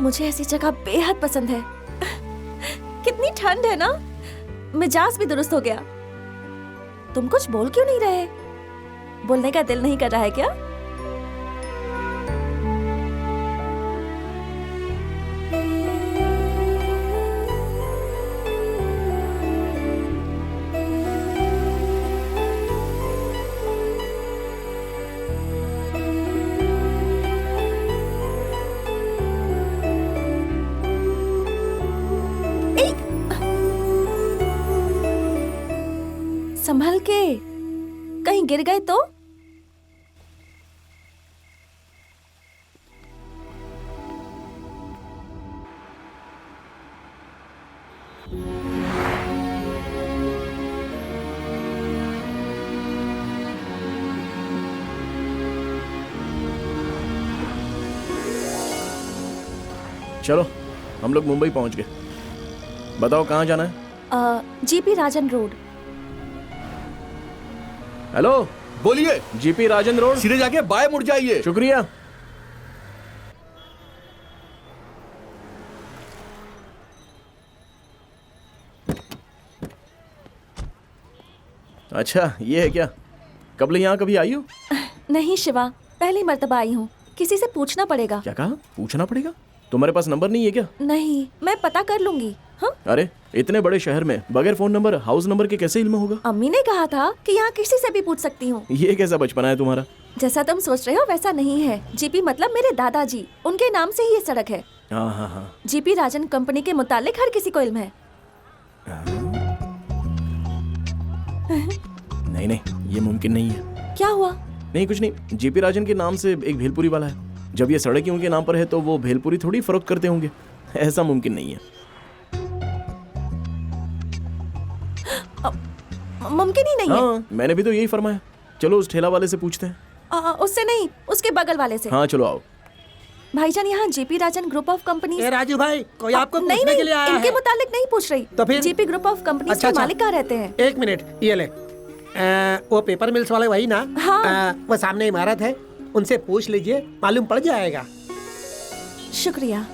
S7: मुझे ऐसी जगह बेहद पसंद है। कितनी ठंड है ना, मिजाज भी दुरुस्त हो गया। तुम कुछ बोल क्यों नहीं रहे? बोलने का दिल नहीं कर रहा है क्या? संभल के, कहीं गिर गए तो?
S8: चलो हम लोग मुंबई पहुंच गए। बताओ कहाँ जाना है?
S7: जीपी राजन रोड।
S8: हेलो,
S1: बोलिए।
S8: जीपी राजन रोड।
S1: सीधे जाके बाएं मुड़ जाइए।
S8: शुक्रिया। अच्छा, ये है क्या? कब यहाँ कभी आई हो?
S7: नहीं शिवा, पहली मर्तबा आई हूँ। किसी से पूछना पड़ेगा।
S8: क्या कहा? पूछना पड़ेगा? तुम्हारे पास नंबर नहीं है क्या?
S7: नहीं, मैं पता कर लूंगी। हाँ?
S8: अरे इतने बड़े शहर में बगैर फोन नंबर, हाउस नंबर के कैसे इल्म होगा?
S7: अम्मी ने कहा था कि यहाँ किसी से भी पूछ सकती हूँ।
S8: ये कैसा बचपना है तुम्हारा?
S7: जैसा तुम सोच रहे हो वैसा नहीं है। जीपी मतलब मेरे दादाजी, उनके नाम से ही ये सड़क है।
S8: हाँ हाँ हाँ।
S7: जीपी राजन कंपनी के मुतालिक हर किसी को इल्म है।
S8: नहीं नहीं, ये मुमकिन नहीं है।
S7: क्या हुआ?
S8: नहीं कुछ नहीं। जीपी राजन के नाम से एक भेलपुरी वाला है। जब ये सड़क ही उनके नाम पर है तो वो भेलपुरी थोड़ी फरोख्त करते होंगे। ऐसा मुमकिन नहीं है।
S7: मुमकिन ही नहीं है।
S8: हाँ, मैंने भी तो यही फरमाया। चलो उस ठेला वाले से पूछते हैं।
S7: उससे नहीं, उसके बगल वाले से।
S8: हाँ चलो आओ।
S7: भाईजान, यहाँ GP Rajan group of company.
S13: Raju भाई, कोई आपको
S7: नहीं
S13: पूछने के लिए आया
S7: इनके
S13: है।
S7: मुतालिक नहीं पूछ रही।
S13: तो फिर?
S7: जीपी ग्रुप ऑफ कंपनी
S13: अच्छा,
S7: के मालिक कहाँ रहते हैं?
S13: एक मिनट, ये ले। वो पेपर मिल्स वाले वही ना?
S7: हाँ।
S13: वो सामने इमारत है, उनसे पूछ लीजिए, मालूम पड़ जाएगा।
S7: शुक्रिया।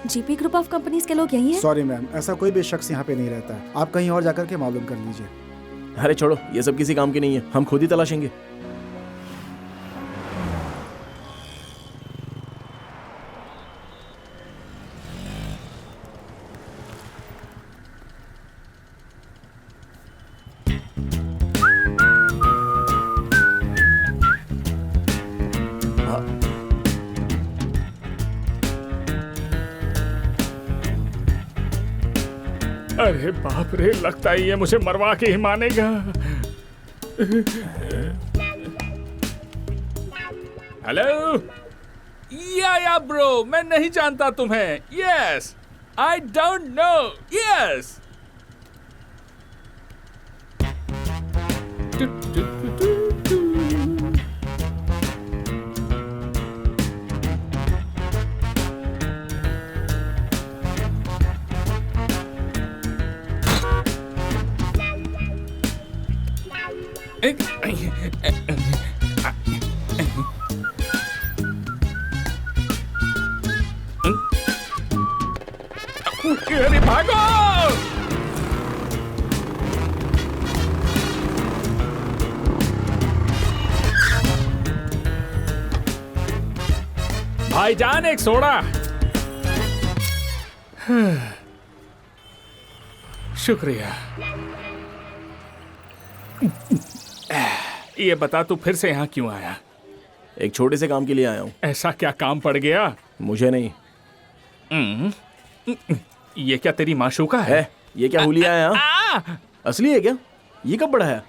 S7: जीपी ग्रुप ऑफ कंपनीज के लोग यही हैं?
S5: सॉरी मैम, ऐसा कोई भी शख्स यहाँ पे नहीं रहता है। आप कहीं और जाकर के मालूम कर लीजिए।
S8: अरे छोड़ो, ये सब किसी काम की नहीं है। हम खुद ही तलाशेंगे।
S2: अरे बाप रे, लगता है ये मुझे मरवा के ही मानेगा। हेलो या ब्रो, मैं नहीं जानता तुम्हें। Yes, I don't know. Yes अरे भागो! भाईजान, एक सोडा। शुक्रिया। ये बता, तू फिर से यहाँ क्यों आया?
S8: एक छोटे से काम के लिए आया हूँ।
S2: ऐसा क्या काम पड़ गया?
S8: मुझे नहीं।
S2: ये क्या तेरी माशूका है?
S8: ये क्या हुलिया है? यहाँ असली है क्या? ये कब बढ़ा है?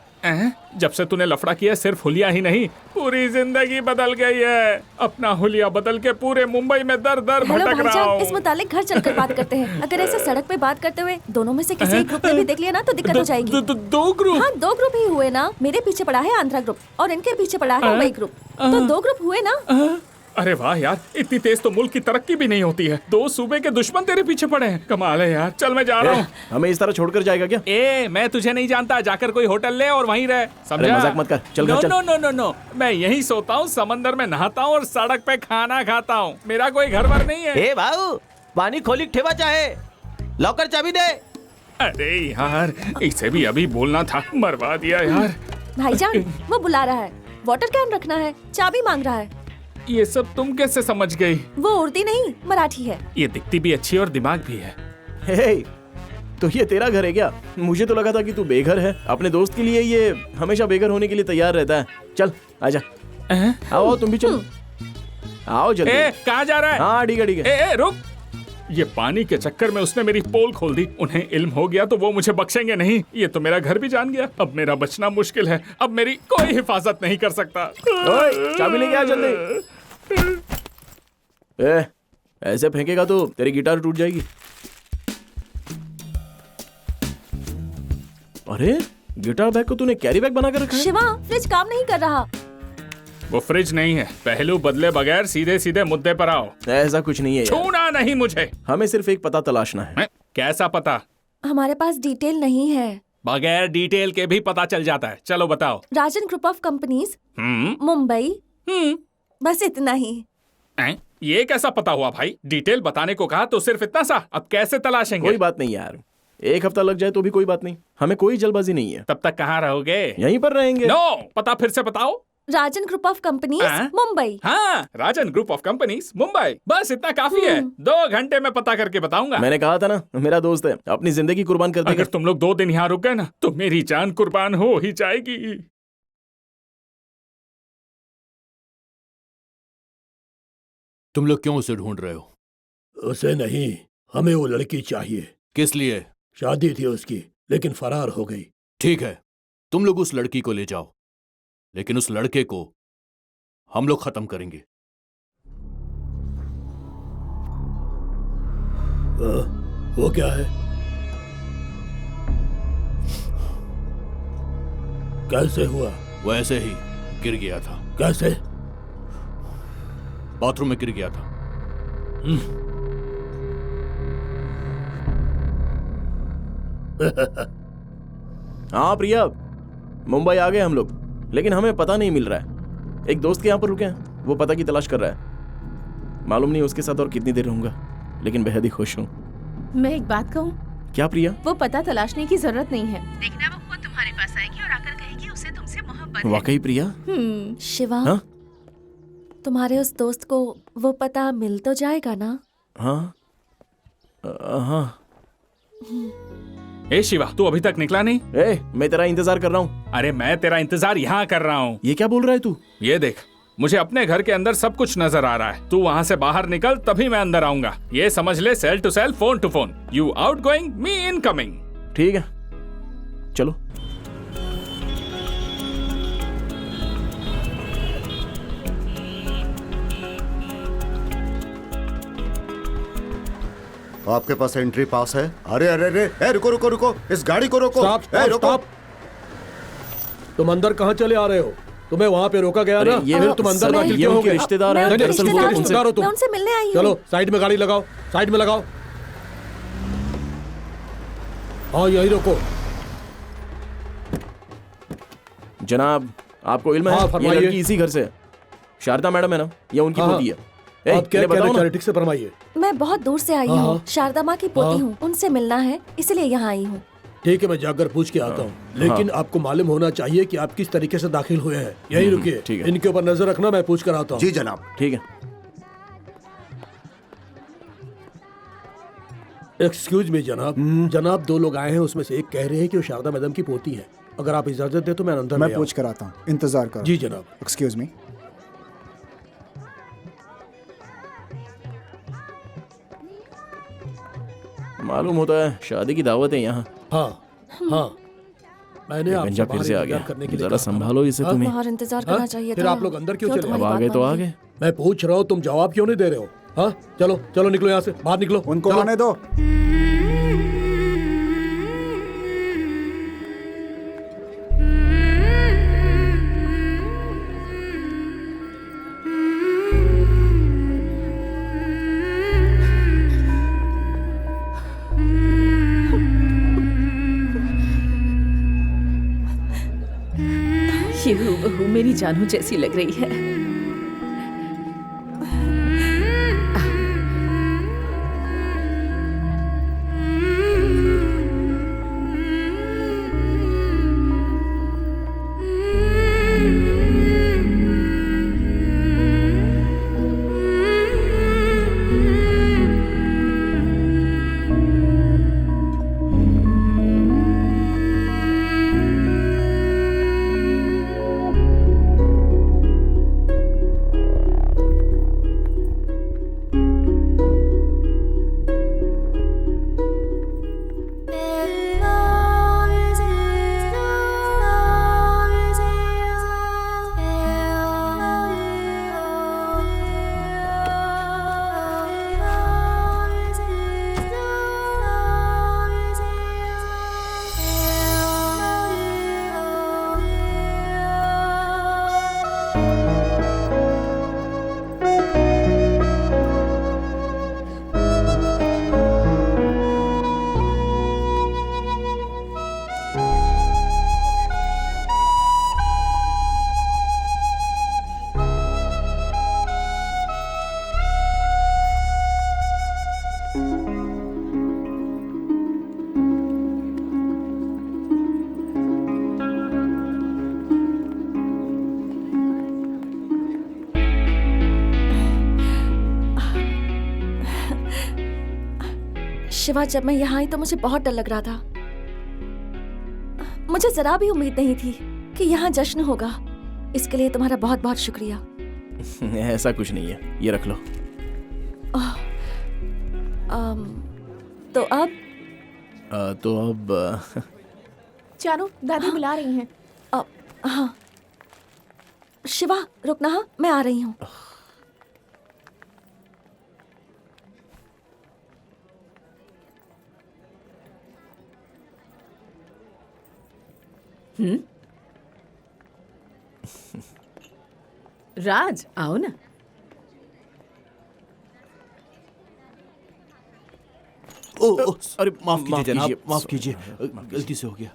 S2: जब से तूने लफड़ा किया, सिर्फ हुलिया ही नहीं, पूरी जिंदगी बदल गई है। अपना हुलिया बदल के पूरे मुंबई में दर दर भटक रहा हूँ।
S7: इस मुतालिक घर चलकर बात करते हैं। अगर ऐसे सड़क पे बात करते हुए दोनों में से किसी एक ग्रुप ने भी देख लिया ना तो दिक्कत हो जाएगी।
S2: दो ग्रुप?
S7: हाँ, 2 ग्रुप ही हुए ना। मेरे पीछे पड़ा है आंध्रा ग्रुप और इनके पीछे पड़ा है मुंबई ग्रुप। तो 2 ग्रुप हुए ना।
S2: अरे वाह यार, इतनी तेज तो मुल्क की तरक्की भी नहीं होती है। 2 सूबे के दुश्मन तेरे पीछे पड़े हैं। कमाल है यार। चल मैं जा रहा हूँ।
S8: हमें इस तरह छोड़कर जाएगा क्या?
S2: मैं तुझे नहीं जानता। जाकर कोई होटल ले और वहीं रह, समझा?
S8: मजाक मत कर, चल घर चल।
S2: नो नो नो नो, मैं यहीं सोता हूँ, समंदर में नहाता हूँ और सड़क पे खाना खाता हूँ। मेरा कोई घर वर नहीं है।
S14: ए भाऊ, पानी खोली ठेवा चाहे, लॉकर चाबी दे।
S2: अरे यार, इसे भी अभी बोलना था, मरवा दिया यार।
S7: भाईजान, वो बुला रहा है। वाटर कैन रखना है, चाबी मांग रहा है।
S2: ये सब तुम कैसे समझ गई?
S7: वो उर्दी नहीं, मराठी है।
S2: ये दिखती भी अच्छी और दिमाग भी है।
S8: हे, तो ये तेरा घर है क्या? मुझे तो लगा था कि तू बेघर है। अपने दोस्त के लिए ये हमेशा बेघर होने के लिए तैयार रहता है। चल आजा, आओ तुम भी चलो, आओ जल्दी।
S2: कहाँ जा रहा है?
S8: हाँ ठीक है ठीक है।
S2: रुक, ये पानी के चक्कर में उसने मेरी पोल खोल दी। उन्हें इल्म हो गया तो वो मुझे बख्शेंगे नहीं। ये तो मेरा घर भी जान गया। अब मेरा बचना मुश्किल है। अब मेरी कोई हिफाजत नहीं कर सकता।
S8: ओए, चाबी लेके आ जल्दी। ऐसे फेंकेगा तो तेरी गिटार टूट जाएगी। अरे, गिटार बैग को तूने कैरी बैग बनाकर रखा है?
S7: शिवा, फ्रिज काम नहीं कर रहा।
S2: वो फ्रिज नहीं है। पहलू बदले बगैर सीधे सीधे मुद्दे पर आओ।
S8: ऐसा कुछ नहीं है यार।
S2: छूना नहीं मुझे।
S8: हमें सिर्फ एक पता तलाशना है।
S2: कैसा पता?
S7: हमारे पास डिटेल नहीं है।
S2: बगैर डिटेल के भी पता चल जाता है। चलो बताओ।
S7: राजन ग्रुप ऑफ कंपनीज, मुंबई। बस इतना ही।
S2: ये कैसा पता हुआ भाई? डिटेल बताने को कहा तो सिर्फ इतना सा। अब कैसे तलाशेंगे?
S8: कोई बात नहीं यार, 1 हफ्ता लग जाए तो भी कोई बात नहीं। हमें कोई जल्दबाजी नहीं है।
S2: तब तक कहाँ रहोगे?
S8: यहीं पर रहेंगे।
S2: नो, पता फिर से बताओ।
S7: राजन ग्रुप ऑफ कंपनीज, मुंबई।
S2: हाँ, राजन ग्रुप ऑफ कंपनीज, मुंबई। बस इतना काफी है। 2 घंटे में पता करके बताऊंगा।
S8: मैंने कहा था ना, मेरा दोस्त है, अपनी जिंदगी कुर्बान कर देगा।
S2: अगर तुम लोग 2 दिन यहाँ रुक गए ना तो मेरी जान कुर्बान हो ही जाएगी।
S1: तुम लोग क्यों उसे ढूंढ रहे हो?
S12: उसे नहीं, हमें वो लड़की चाहिए।
S1: किस लिए?
S12: शादी थी उसकी, लेकिन फरार हो गई।
S1: ठीक है, तुम लोग उस लड़की को ले जाओ, लेकिन उस लड़के को हम लोग खत्म करेंगे।
S12: वो क्या है? कैसे हुआ?
S1: वो ऐसे ही गिर गया था।
S12: कैसे?
S1: बाथरूम में गिर गया था।
S8: हाँ प्रिया, मुंबई आ गए हम लोग, लेकिन हमें पता नहीं मिल रहा है। एक दोस्त के यहाँ पर रुके हैं, वो पता की तलाश कर रहा है। मालूम नहीं उसके साथ और कितनी देर रहूंगा, लेकिन बेहद ही खुश हूँ।
S4: मैं एक बात कहूँ?
S8: क्या प्रिया?
S4: वो पता तलाशने की जरूरत नहीं है।
S10: देखना वो खुद तुम्हारे पास आएगी और आकर कहेगी उसे तुमसे मोहब्बत है।
S8: वाकई प्रिया?
S7: शिवा,
S8: हाँ?
S7: तुम्हारे उस दोस्त को वो पता मिल तो जाएगा ना?
S8: हाँ हाँ।
S2: ए शिवा, तू अभी तक निकला नहीं?
S8: मैं तेरा इंतजार कर रहा हूँ।
S2: अरे मैं तेरा इंतजार यहाँ कर रहा हूँ।
S8: ये क्या बोल रहा है तू?
S2: ये देख, मुझे अपने घर के अंदर सब कुछ नजर आ रहा है। तू वहाँ से बाहर निकल तभी मैं अंदर आऊंगा। ये समझ ले, cell to cell, phone to phone. You outgoing, me incoming.
S8: ठीक है, चलो।
S9: आपके पास एंट्री पास है? अरे अरे अरे, रुको रुको रुको, इस गाड़ी को रोको।
S12: स्टॉप। तुम अंदर कहाँ चले आ रहे हो? तुम्हें वहाँ पे रोका गया ना?
S8: ये
S12: फिर तुम अंदर दाखिल क्यों हो गए?
S8: रिश्तेदार हैं।
S12: रिश्तेदार हो तुम।
S7: मैं उनसे मिलने आई हूँ।
S12: चलो साइड में गाड़ी लगाओ, साइड में लगाओ। हाँ यही रोको।
S8: जनाब, आपको इल्म है ये लड़की इसी घर से है। शारदा मैडम है ना, ये उनकी पोती है।
S12: आप क्या कहना चाह रहे, ठीक से फरमाइए।
S7: मैं बहुत दूर से आई हूँ, शारदा माँ की पोती हूँ, उनसे मिलना है इसलिए यहाँ आई हूँ।
S12: ठीक है, मैं जाकर पूछ के आता हूँ, लेकिन आपको मालूम होना चाहिए कि आप किस तरीके से दाखिल हुए हैं। यही रुकिए, इनके ऊपर नजर रखना, मैं पूछ कर आता हूँ।
S9: जी जनाब।
S8: ठीक है।
S12: एक्सक्यूज मी जनाब। जनाब 2 लोग आए हैं, उसमें से एक कह रहे हैं कि वो शारदा मैडम की पोती है। अगर आप इजाजत दे तो मैं अंदर
S5: मैं पूछ कर आता हूँ, इंतजार करो।
S12: जी जनाब।
S5: Excuse me.
S8: मालूम होता है शादी की दावत है यहाँ।
S12: हाँ मैंने आपसे
S8: फिर से आ गया, जरा संभालो इसे। तुम्हें
S7: बाहर इंतजार करना चाहिए
S12: फिर
S7: था।
S12: आप लोग अंदर क्यों चले?
S8: अब आ गए तो आ गए।
S12: मैं पूछ रहा हूँ, तुम जवाब क्यों नहीं दे रहे हो? हाँ चलो चलो, निकलो यहाँ से, बाहर निकलो।
S5: उनको आने दो।
S10: जानू जैसी लग रही है।
S7: शिवा, जब मैं यहाँ आई तो मुझे बहुत डर लग रहा था। मुझे जरा भी उम्मीद नहीं थी कि यहाँ जश्न होगा। इसके लिए तुम्हारा बहुत बहुत शुक्रिया।
S8: ऐसा कुछ नहीं है, ये रख लो।
S7: तो अब
S4: जानू, दादी बुला रही हैं।
S7: हाँ शिवा, रुकना। हाँ, मैं आ रही हूँ।
S10: राज, आओ ना।
S1: अरे माफ कीजिए जनाब, माफ कीजिए, गलती से हो गया।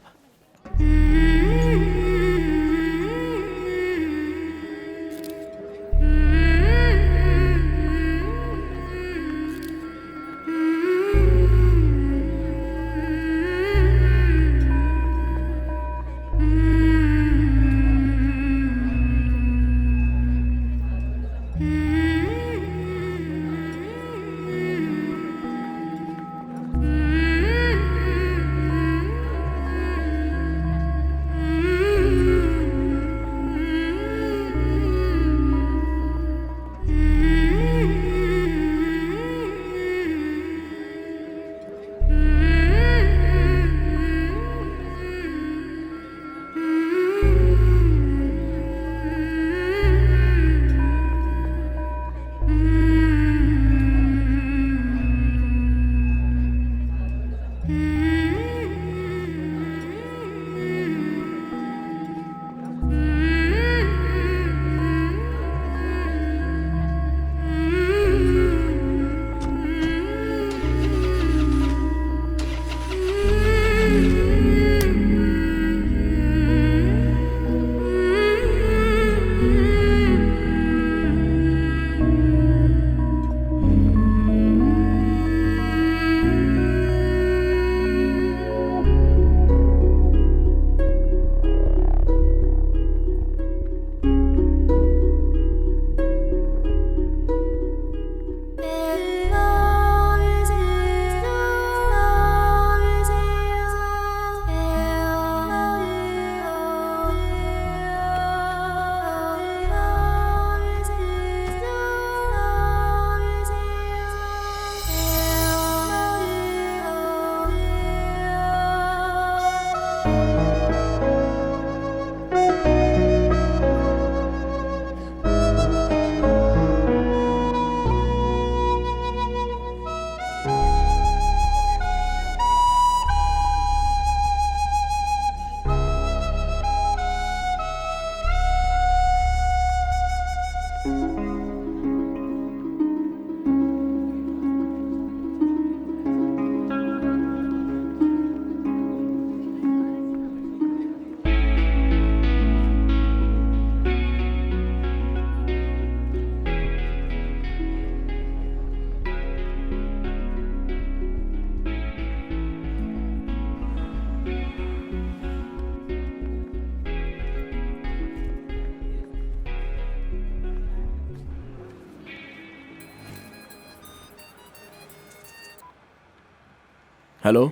S8: हेलो।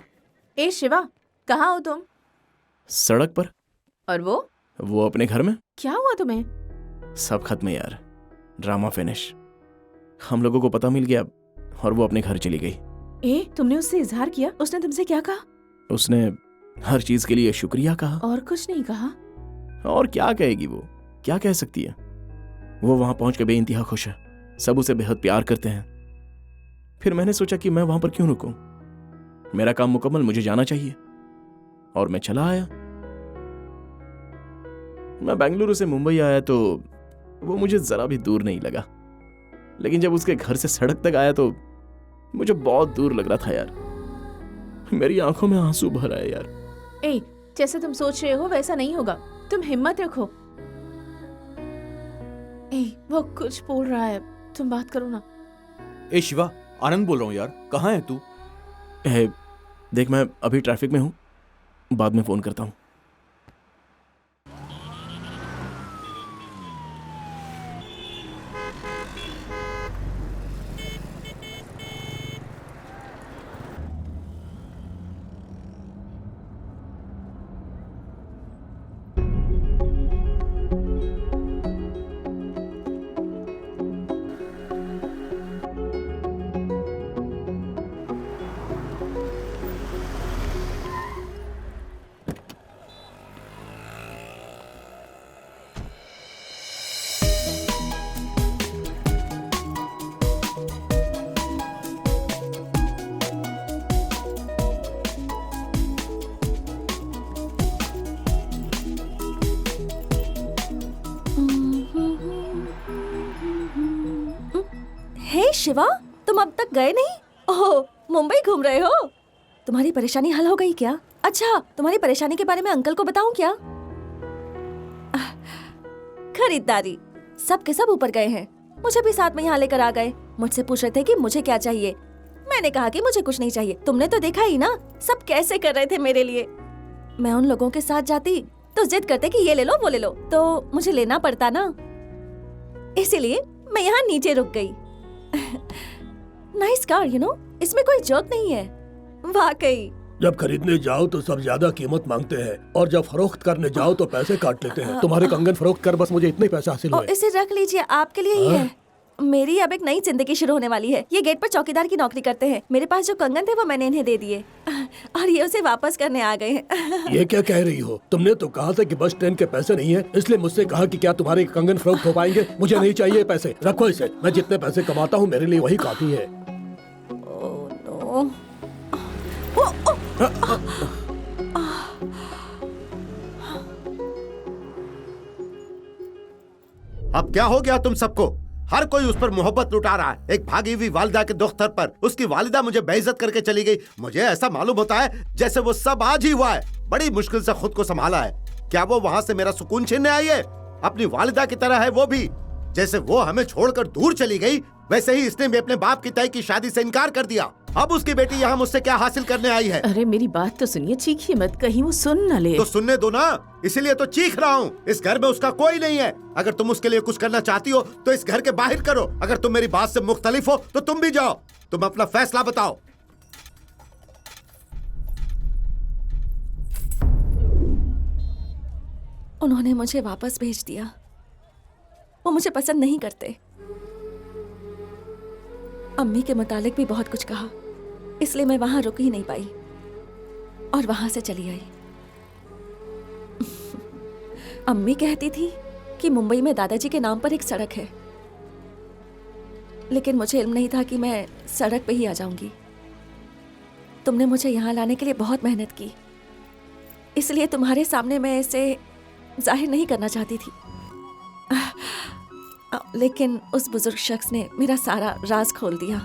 S4: ए शिवा, कहाँ हो तुम?
S8: सड़क पर।
S4: और
S8: वो अपने घर में।
S4: क्या हुआ तुम्हें?
S8: सब खत्म है यार, ड्रामा फिनिश। हम लोगों को पता मिल गया और वो अपने घर चली गई।
S4: ए, तुमने उससे इजहार किया? उसने तुमसे क्या कहा?
S8: उसने हर चीज के लिए शुक्रिया कहा।
S4: और कुछ नहीं कहा?
S8: और क्या कहेगी वो, क्या कह सकती है। वो वहां पहुंच के बेइंतहा खुश है, सब उसे बेहद प्यार करते हैं। फिर मैंने सोचा कि मैं वहां पर क्यों रुकूं, मेरा काम मुकम्मल, मुझे जाना चाहिए। और मैं चला आया। मैं बेंगलुरु से मुंबई आया तो वो मुझे जरा भी दूर नहीं लगा, लेकिन जब उसके घर से सड़क तक आया तो मुझे बहुत दूर लग रहा था यार। मेरी आंखों में आंसू भर आए यार।
S4: ए, जैसे तुम सोच रहे हो वैसा नहीं होगा, तुम हिम्मत रखो। ए, वो कुछ बोल रहा है, तुम बात करो ना।
S1: ए शिवा, आनंद बोल रहा हूँ यार, कहाँ है तू?
S8: देख, मैं अभी ट्रैफिक में हूँ, बाद में फोन करता हूँ।
S7: हे शिवा, तुम अब तक गए नहीं? ओह, मुंबई घूम रहे हो? तुम्हारी परेशानी हल हो गई क्या? अच्छा, तुम्हारी परेशानी के बारे में अंकल को बताऊं क्या? खरीदारी सब के सब ऊपर गए हैं, मुझे भी साथ में यहाँ लेकर आ गए। मुझसे पूछ रहे थे कि मुझे क्या चाहिए। मैंने कहा कि मुझे कुछ नहीं चाहिए। तुमने तो देखा ही ना सब कैसे कर रहे थे मेरे लिए। मैं उन लोगों के साथ जाती तो जिद करते कि ये ले लो वो ले लो, तो मुझे लेना पड़ता ना, इसीलिए मैं यहाँ नीचे रुक गई। नाइस कार, यू नो, इसमें कोई जोक नहीं है वाकई।
S12: जब खरीदने जाओ तो सब ज्यादा कीमत मांगते हैं और जब फरोख्त करने जाओ तो पैसे काट लेते हैं। तुम्हारे कंगन फरोख्त कर बस मुझे इतने पैसे हासिल हुए।
S7: इसे रख लीजिए, आपके लिए ही है। मेरी अब एक नई जिंदगी शुरू होने वाली है। ये गेट पर चौकीदार की नौकरी करते हैं। मेरे पास जो कंगन थे वो मैंने इन्हें दे दिए और ये उसे वापस करने आ गए हैं।
S12: ये क्या कह रही हो? तुमने तो कहा था कि बस ट्रेन के पैसे नहीं है, इसलिए मुझसे कहा कि क्या तुम्हारे कंगन फरोख्त हो पाएंगे। मुझे नहीं चाहिए पैसे, रखो इसे। मैं जितने पैसे कमाता हूँ मेरे लिए वही काफी है।
S9: अब क्या हो गया तुम सबको? हर कोई उस पर मोहब्बत लुटा रहा है, एक भागी हुई वालिदा के दुख्तर पर। उसकी वालिदा मुझे बेइज्जत करके चली गई। मुझे ऐसा मालूम होता है जैसे वो सब आज ही हुआ है। बड़ी मुश्किल से खुद को संभाला है। क्या वो वहां से मेरा सुकून छीनने आई है? अपनी वालिदा की तरह है वो भी। जैसे वो हमें छोड़कर दूर चली गई, वैसे ही इसने भी अपने बाप की तय की शादी से इनकार कर दिया। अब उसकी बेटी यहाँ मुझसे क्या हासिल करने आई है?
S4: अरे मेरी बात तो सुनिए, चीखिए मत, कहीं वो सुन न ले।
S9: तो सुनने दो ना, इसीलिए तो चीख रहा हूँ। इस घर में उसका कोई नहीं है। अगर तुम उसके लिए कुछ करना चाहती हो तो इस घर के बाहर करो। अगर तुम मेरी बात से मुख्तलिफ हो तो तुम भी जाओ। तुम अपना फैसला बताओ।
S7: उन्होंने मुझे वापस भेज दिया। वो मुझे पसंद नहीं करते। अम्मी के मुतालिक भी बहुत कुछ कहा, इसलिए मैं वहां रुक ही नहीं पाई और वहां से चली आई। अम्मी कहती थी कि मुंबई में दादाजी के नाम पर एक सड़क है, लेकिन मुझे इल्म नहीं था कि मैं सड़क पे ही आ जाऊंगी। तुमने मुझे यहाँ लाने के लिए बहुत मेहनत की, इसलिए तुम्हारे सामने मैं इसे जाहिर नहीं करना चाहती थी, लेकिन उस बुजुर्ग शख्स ने मेरा सारा राज खोल दिया।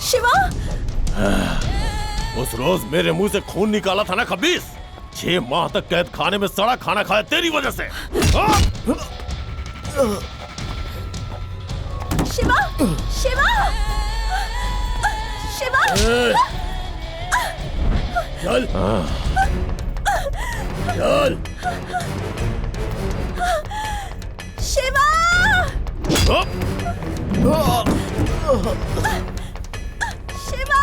S7: शिवा!
S11: उस रोज मेरे मुंह से खून निकाला था ना खबीस, 6 माह तक कैद खाने में सड़ा खाना खाया तेरी वजह से। हाँ?
S4: शिवा, शिवा, शिवा।
S12: चल, चल।
S4: शिवा, शिवा, शिवा,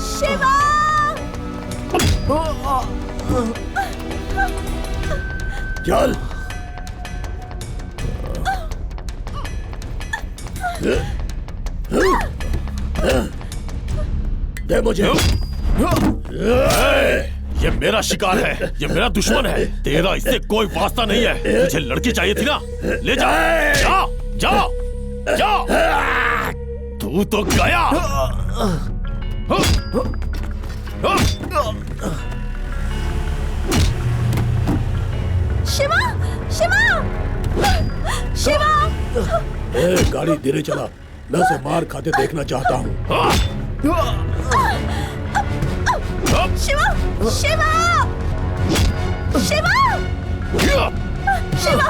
S4: शिवा।
S12: चल। दे मुझे।
S11: ये मेरा शिकार है, ये मेरा दुश्मन है, तेरा इससे कोई वास्ता नहीं है। तुझे लड़की चाहिए थी ना, ले जा, जा, जा, जा। तू तो गया।
S4: शिवा, शिवा, शिवा।
S12: गाड़ी धीरे चला, मैं उसे मार खाते देखना चाहता हूँ।
S4: शिवा, शिवा, शिवा, शिवा,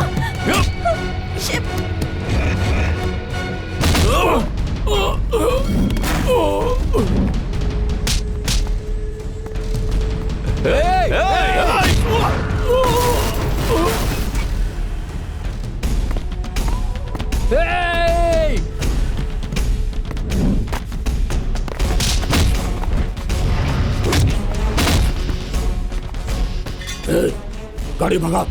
S12: गाड़ी भगा।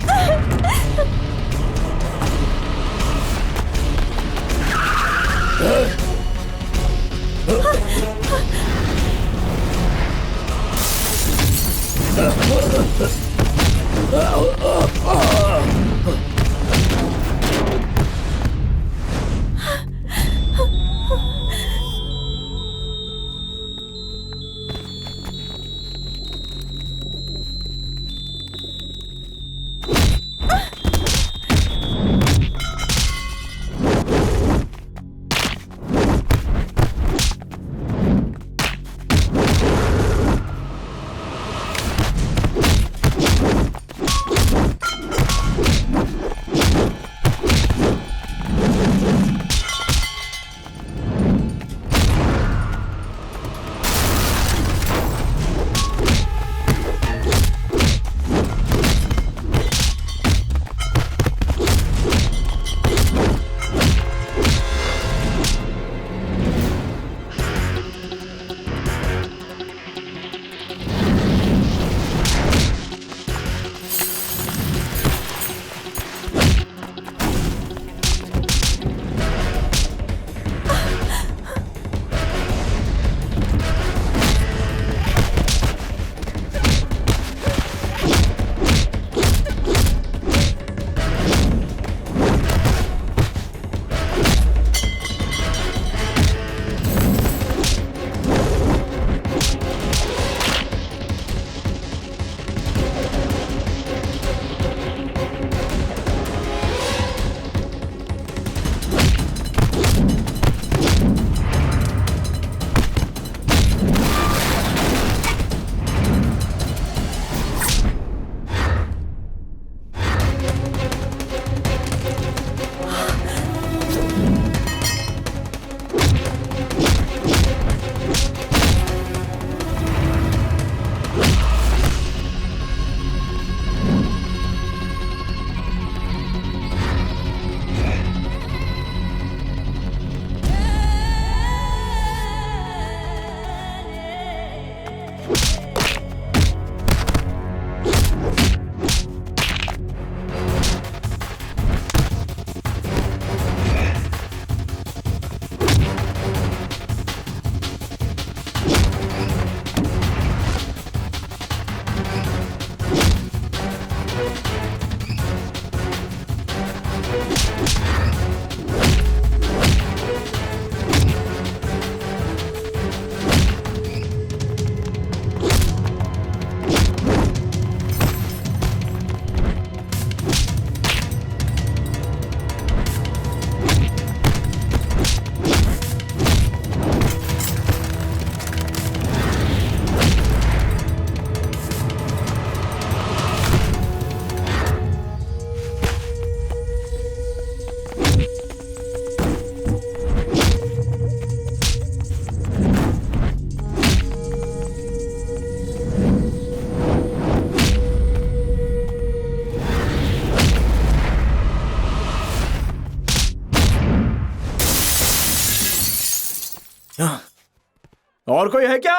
S8: और कोई है क्या?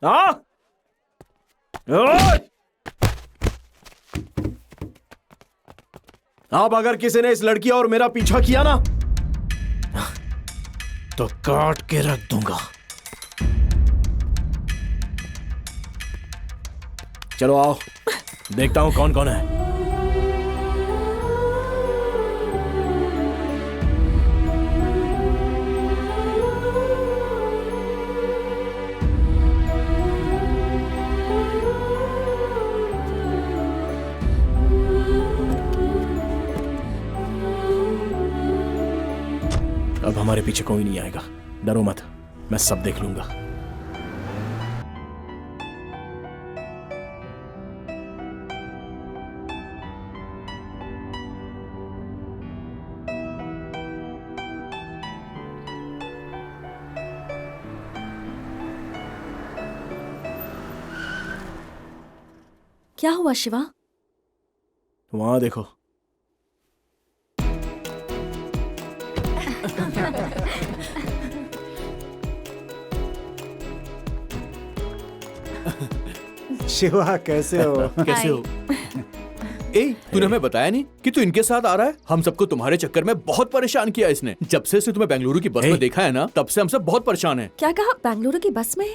S8: हाँ? ओए! अब अगर किसी ने इस लड़की और मेरा पीछा किया ना तो काट के रख दूंगा। चलो आओ, देखता हूं कौन कौन है। अब हमारे पीछे कोई नहीं आएगा, डरो मत, मैं सब देख लूंगा।
S7: क्या हुआ शिवा?
S8: वहां देखो।
S5: शिवा कैसे हो?
S1: कैसे हो? ए, तूने हमें बताया नहीं कि तू इनके साथ आ रहा है? हम सबको तुम्हारे चक्कर में बहुत परेशान किया इसने। जब से तुम्हें बेंगलुरु की बस में देखा है ना, तब से हम सब बहुत परेशान हैं।
S7: क्या कहा? बेंगलुरु की बस में?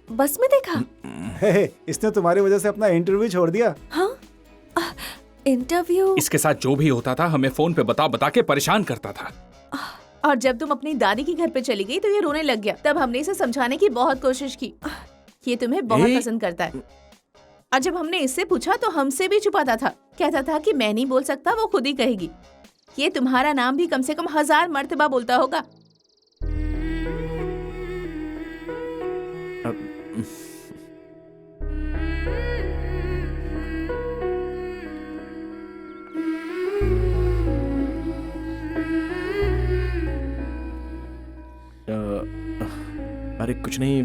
S7: बस में देखा?
S5: इसने तुम्हारी वजह से अपना इंटरव्यू छोड़ दिया।
S7: हाँ? इंटरव्यू?
S2: इसके साथ जो भी होता था हमें फोन पे बता बता के परेशान करता था।
S4: और जब तुम अपनी दादी के घर पे चली गई तो ये रोने लग गया। तब हमने इसे समझाने की बहुत कोशिश की। ये तुम्हें बहुत पसंद करता है। और जब हमने इससे पूछा तो हमसे भी छुपाता था। कहता था कि मैं नहीं बोल सकता, वो खुद ही कहेगी। ये तुम्हारा नाम भी कम से कम 1000 मर्तबा बोलता होगा।
S8: अरे कुछ नहीं,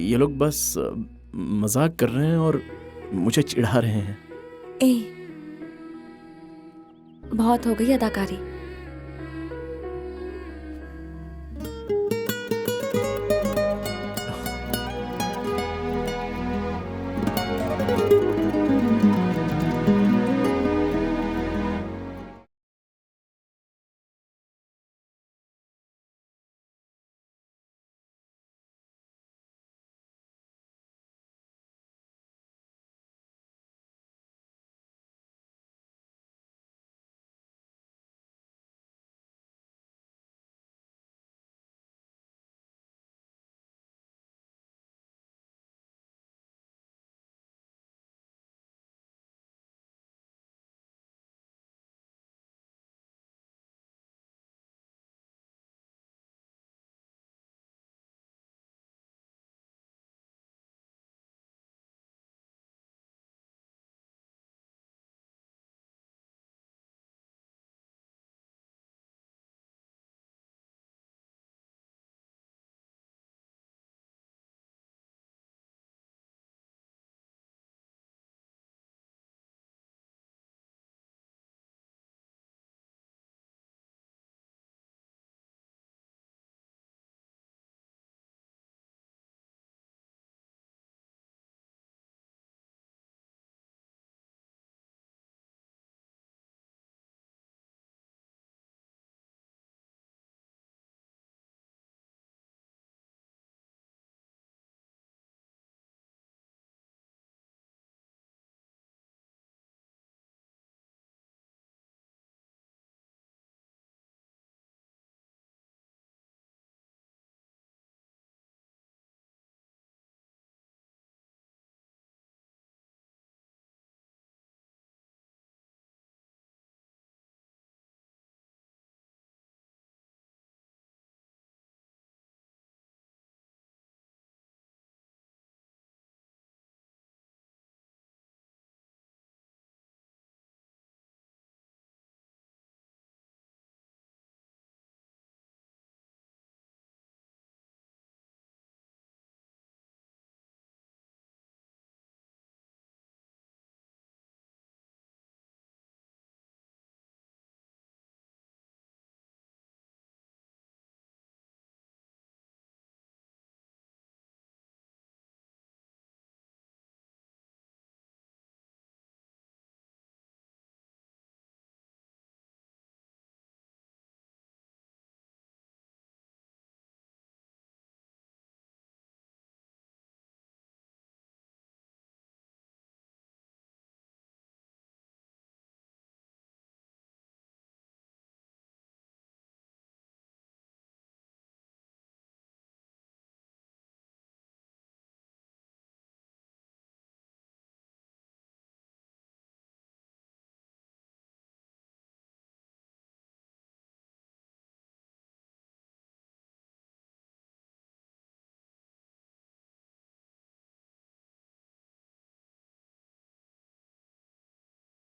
S8: ये लोग बस मजाक कर रहे हैं और मुझे चिढ़ा रहे हैं।
S7: ए, बहुत हो गई अदाकारी।